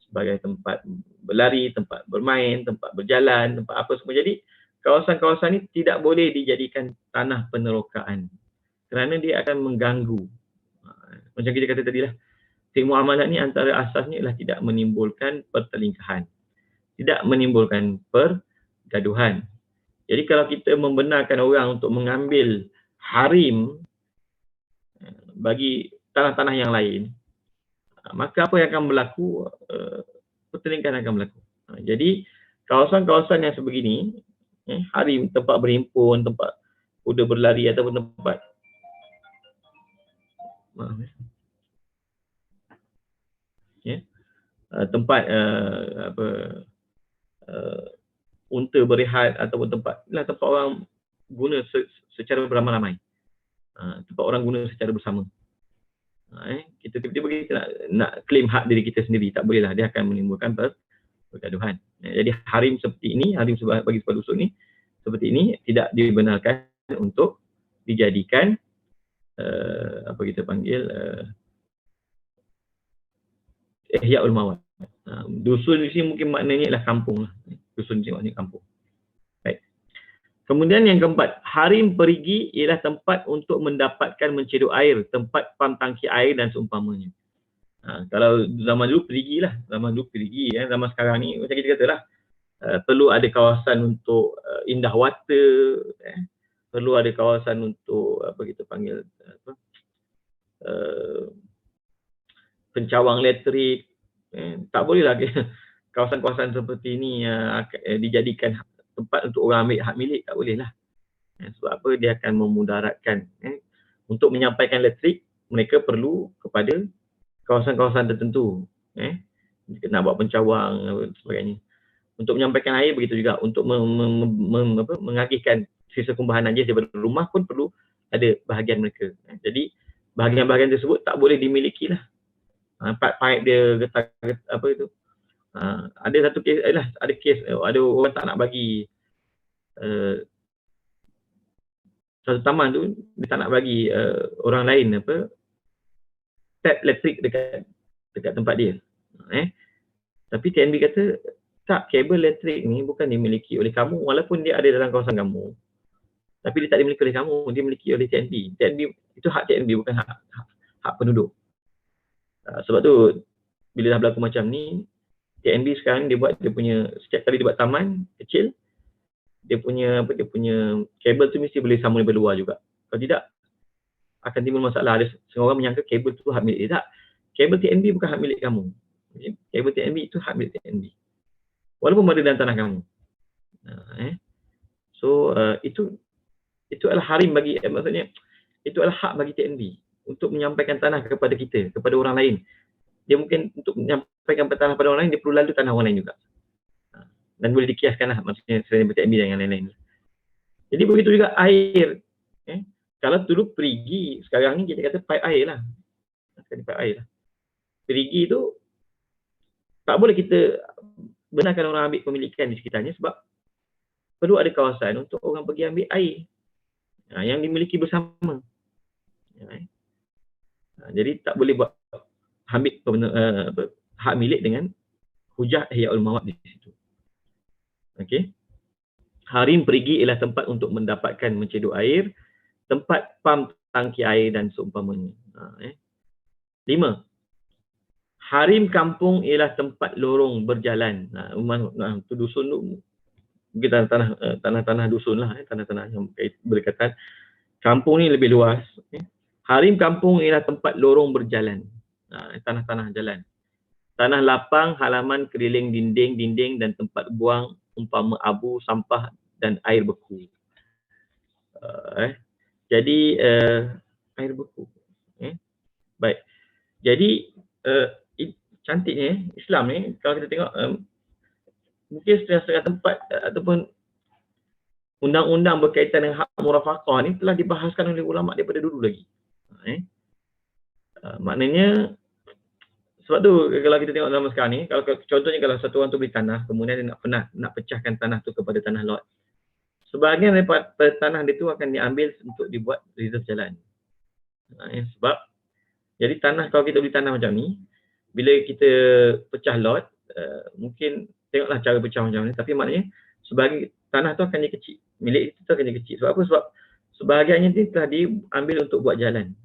S1: sebagai tempat berlari, tempat bermain, tempat berjalan, tempat apa semua. Jadi kawasan-kawasan ini tidak boleh dijadikan tanah penerokaan, kerana dia akan mengganggu Macam kita kata tadi lah, fiqh muamalat ni antara asasnya ialah tidak menimbulkan pertelingkahan, tidak menimbulkan pergaduhan. Jadi kalau kita membenarkan orang untuk mengambil harim bagi tanah-tanah yang lain, maka apa yang akan berlaku? Pertelingkahan akan berlaku. Jadi kawasan-kawasan yang sebegini, harim, tempat berhimpun, tempat kuda berlari ataupun tempat tempat unta berehat ataupun tempat orang guna secara beramai-ramai, tempat orang guna secara bersama. Kita tiba-tiba kita nak claim hak diri kita sendiri, tak boleh lah, dia akan menimbulkan pergaduhan. Jadi harim seperti ini, harim bagi sebuah dusun ni seperti ini tidak dibenarkan untuk dijadikan apa kita panggil ihyaul mawat. Dusun di sini mungkin maknanya ialah kampung lah. Dusun di sini maknanya kampung. Baik. Kemudian yang keempat, harim perigi ialah tempat untuk mendapatkan mencedok air, tempat pam tangki air dan seumpamanya. Kalau zaman dulu perigi lah, zaman sekarang ni macam kita katalah, perlu ada kawasan untuk indah water, perlu ada kawasan untuk apa kita panggil pencawang elektrik. Tak boleh lagi kawasan-kawasan seperti ini dijadikan tempat untuk orang ambil hak milik, tak boleh lah. Sebab apa? Dia akan memudaratkan. Untuk menyampaikan elektrik, mereka perlu kepada kawasan-kawasan tertentu. Nak buat pencawang dan sebagainya. Untuk menyampaikan air begitu juga. Untuk mengagihkan sisa kumbahan najis daripada rumah pun perlu ada bahagian mereka. Jadi bahagian-bahagian tersebut tak boleh dimiliki lah. Pipe dia getah apa itu. Ada satu kes, ada orang tak nak bagi satu taman tu, dia tak nak bagi orang lain tap elektrik dekat tempat dia. Tapi TNB kata tak, kabel elektrik ni bukan dimiliki oleh kamu, walaupun dia ada dalam kawasan kamu, tapi dia tak dimiliki oleh kamu, dia dimiliki oleh TNB. TNB itu hak TNB, bukan hak penduduk. Sebab tu bila dah berlaku macam ni, TNB sekarang dia punya, setiap kali dia buat taman kecil, dia punya kabel tu mesti boleh sambung daripada luar juga. Kalau tidak akan timbul masalah. Ada setengah orang menyangka kabel tu hak milik dia. Tak, kabel TNB bukan hak milik kamu. Kabel TNB itu hak milik TNB, walaupun ada dalam tanah kamu. So itu adalah harim bagi, maksudnya itu adalah hak bagi TNB untuk menyampaikan tanah kepada kita, kepada orang lain. Dia mungkin untuk menyampaikan tanah kepada orang lain, dia perlu lalu tanah orang lain juga. Dan boleh dikiaskan lah, maksudnya selain TNB dan yang lain-lain. Jadi begitu juga air. Kalau dulu perigi, sekarang ni kita kata pipe air lah. Pipe air lah. Perigi tu tak boleh kita benarkan orang ambil pemilikan di sekitarnya, sebab perlu ada kawasan untuk orang pergi ambil air yang dimiliki bersama. Jadi tak boleh buat ambil hak milik dengan hujah ihyaul mawat di situ. Okey. Harim perigi ialah tempat untuk mendapatkan mencedok air, tempat pam tangki air dan seumpamanya. 5. Harim kampung ialah tempat lorong berjalan. Tu dusun tu, mungkin tanah-tanah dusun lah, tanah-tanah yang berdekatan. Kampung ni lebih luas. Harim kampung ialah tempat lorong berjalan. Tanah-tanah jalan. Tanah lapang, halaman, keliling, dinding dan tempat buang umpama abu, sampah dan air beku. Jadi air beku. Baik. Jadi cantiknya Islam ni, kalau kita tengok mungkin setengah-setengah tempat ataupun undang-undang berkaitan dengan hak murafaqah ni telah dibahaskan oleh ulama daripada dulu lagi. Maknanya, sebab tu kalau kita tengok zaman sekarang ni, kalau contohnya kalau satu orang tu beli tanah, kemudian dia nak pecahkan tanah tu kepada tanah lot, sebahagian daripada tanah dia tu akan diambil untuk dibuat reserve jalan. Sebab jadi tanah, kalau kita beli tanah macam ni, bila kita pecah lot, mungkin tengoklah cara pecah macam ni, tapi maknanya sebagai tanah tu akan jadi kecil, milik itu akan jadi kecil. Sebab apa? Sebab sebahagiannya dia telah diambil untuk buat jalan.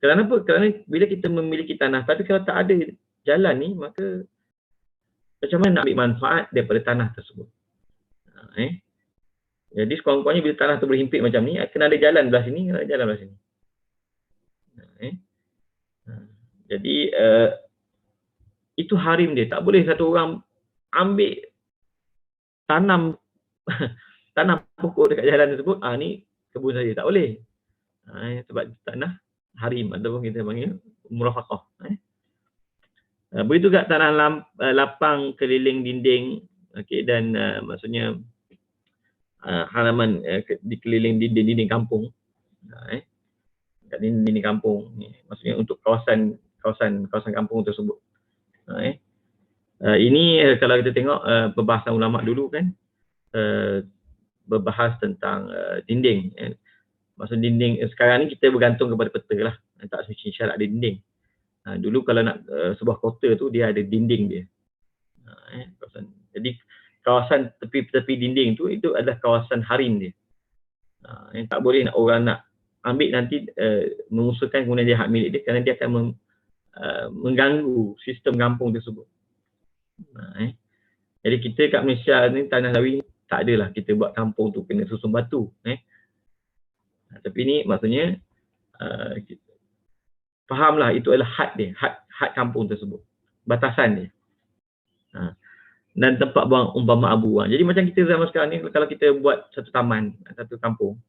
S1: Kenapa? Kerana bila kita memiliki tanah, tapi kalau tak ada jalan ni, maka macam mana nak ambil manfaat daripada tanah tersebut? Jadi sekurang-kurangnya bila tanah tu berhimpit macam ni, kena ada jalan belah sini, kena ada jalan belah sini. Jadi itu harim dia. Tak boleh satu orang ambil tanam tanam pokok dekat jalan tersebut, ni kebun saya. Tak boleh. Sebab tanah harim ataupun kita panggil murafaqah. Begitu juga tanah lapang keliling dinding, okey, dan maksudnya halaman di keliling dinding kampung. Kat dinding kampung ni, maksudnya untuk kawasan kampung tersebut. Ini kalau kita tengok perbahasan ulama dulu kan, berbahas tentang dinding. Maksud dinding sekarang ni kita bergantung kepada peta lah, tak semestinya syarat ada dinding. Dulu kalau nak sebuah kota tu dia ada dinding dia. Jadi kawasan tepi-tepi dinding tu itu adalah kawasan harim dia. Tak boleh nak orang nak ambil nanti mengusulkan kemudian dia hak milik dia, kerana dia akan mengganggu sistem kampung tersebut. Jadi kita kat Malaysia ni tanah lawi tak adalah kita buat kampung tu kena susun batu. Tapi ni maksudnya fahamlah itu adalah had dia, had kampung tersebut, batasan dia. Dan tempat buang umpama abu. Jadi macam kita zaman sekarang ni, kalau kita buat satu taman, satu kampung,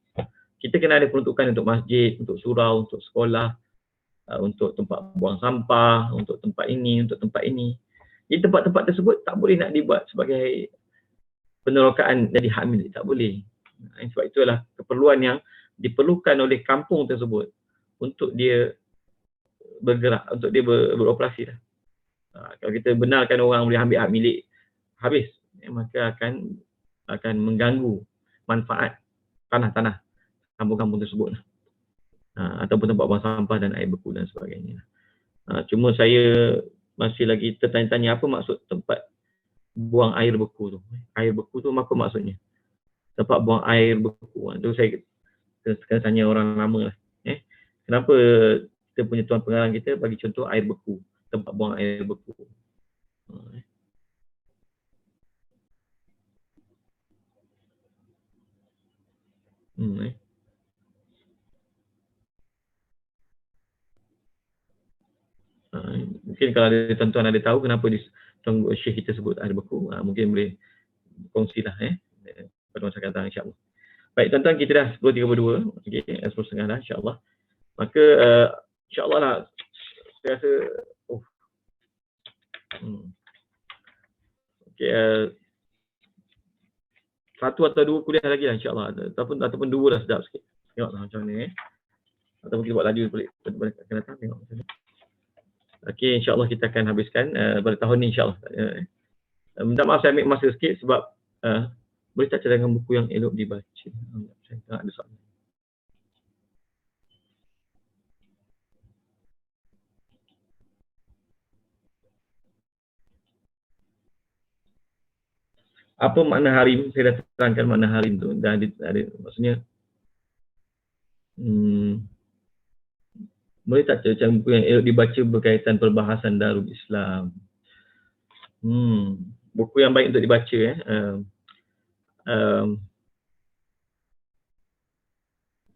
S1: kita kena ada peruntukan untuk masjid, untuk surau, untuk sekolah, untuk tempat buang sampah, untuk tempat ini, untuk tempat ini. Jadi tempat-tempat tersebut tak boleh nak dibuat sebagai penerokaan jadi hak milik, tak boleh. Sebab itulah keperluan yang diperlukan oleh kampung tersebut untuk dia bergerak, untuk dia beroperasi lah. Kalau kita benarkan orang boleh ambil hak milik, habis, maka akan mengganggu manfaat tanah-tanah kampung-kampung tersebut. Ataupun tempat buang sampah dan air beku dan sebagainya. Cuma saya masih lagi tertanya-tanya apa maksud tempat buang air beku tu. Air beku tu apa maksudnya? Tempat buang air beku. Tu saya kena tanya orang lama lah. Kenapa kita punya tuan pengarang kita bagi contoh air beku, tempat buang air beku. Mungkin kalau ada tuan-tuan ada tahu kenapa Syekh kita sebut air beku, mungkin boleh kongsilah pada masa akan datang, insya-Allah. Baik tuan-tuan, kita dah 10.32, okey, 10.30 dah insya-Allah. Maka insya-Allah lah saya rasa okey, satu atau dua kuliah lagi lah insya-Allah, ataupun dua dah sedap sikit. Tengoklah macam ni ataupun kita buat laju balik akan datang, tengok macam ni. Okey, insya-Allah kita akan habiskan pada tahun ni insya-Allah. Minta maaf saya ambil masa sikit sebab boleh tak cadangan buku yang elok dibaca. Saya tak ada soalan. Apa makna harim? Saya dah terangkan makna harim tu. Dah ada maksudnya boleh tak cadangan buku yang elok dibaca berkaitan perbahasan Darul Islam? Buku yang baik untuk dibaca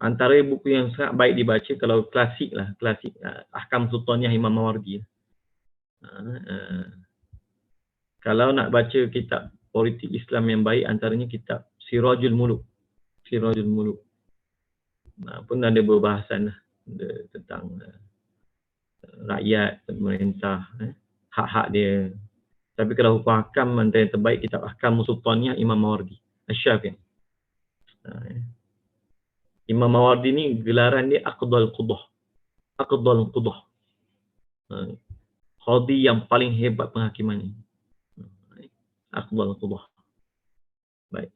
S1: antara buku yang sangat baik dibaca kalau klasik Ahkam Sultaniyah Imam Mawardi. Kalau nak baca kitab politik Islam yang baik, antaranya kitab Sirajul Muluk. Pun ada berbahasan tentang rakyat, pemerintah, hak-hak dia. Tapi kalau hukum hakam, antara yang terbaik kitab Ahkam Sultaniyah Imam Mawardi, Asy-Syafi'i. Imam Mawardi ni gelaran dia Aqdal Qudah. Qadi yang paling hebat penghakimannya. Aqdal Qudah. Baik,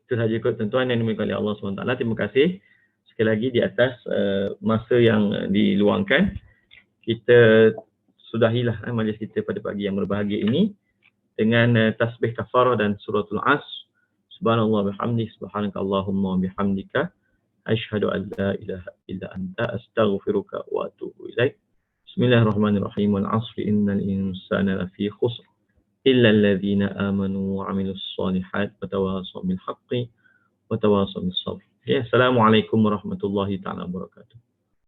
S1: itu sahaja kot tuan-tuan yang dimuliakan oleh Allah SWT. Terima kasih sekali lagi di atas masa yang diluangkan. Kita sudahilah majlis kita pada pagi yang berbahagia ini dengan tasbih kafarah dan suratul As. Subhanallah bihamdi, subhanakallahumma bihamdika, Asyhadu an la ilaha illa anta astaghfiruka wa atubu ilaik. Bismillahirrahmanirrahim. Wal 'asri innal insana lafi khusr illa alladhina amanu wa 'amilus shalihat wa tawasaw bil haqqi wa tawasaw bis sabr. Ya, assalamualaikum warahmatullahi taala wabarakatuh.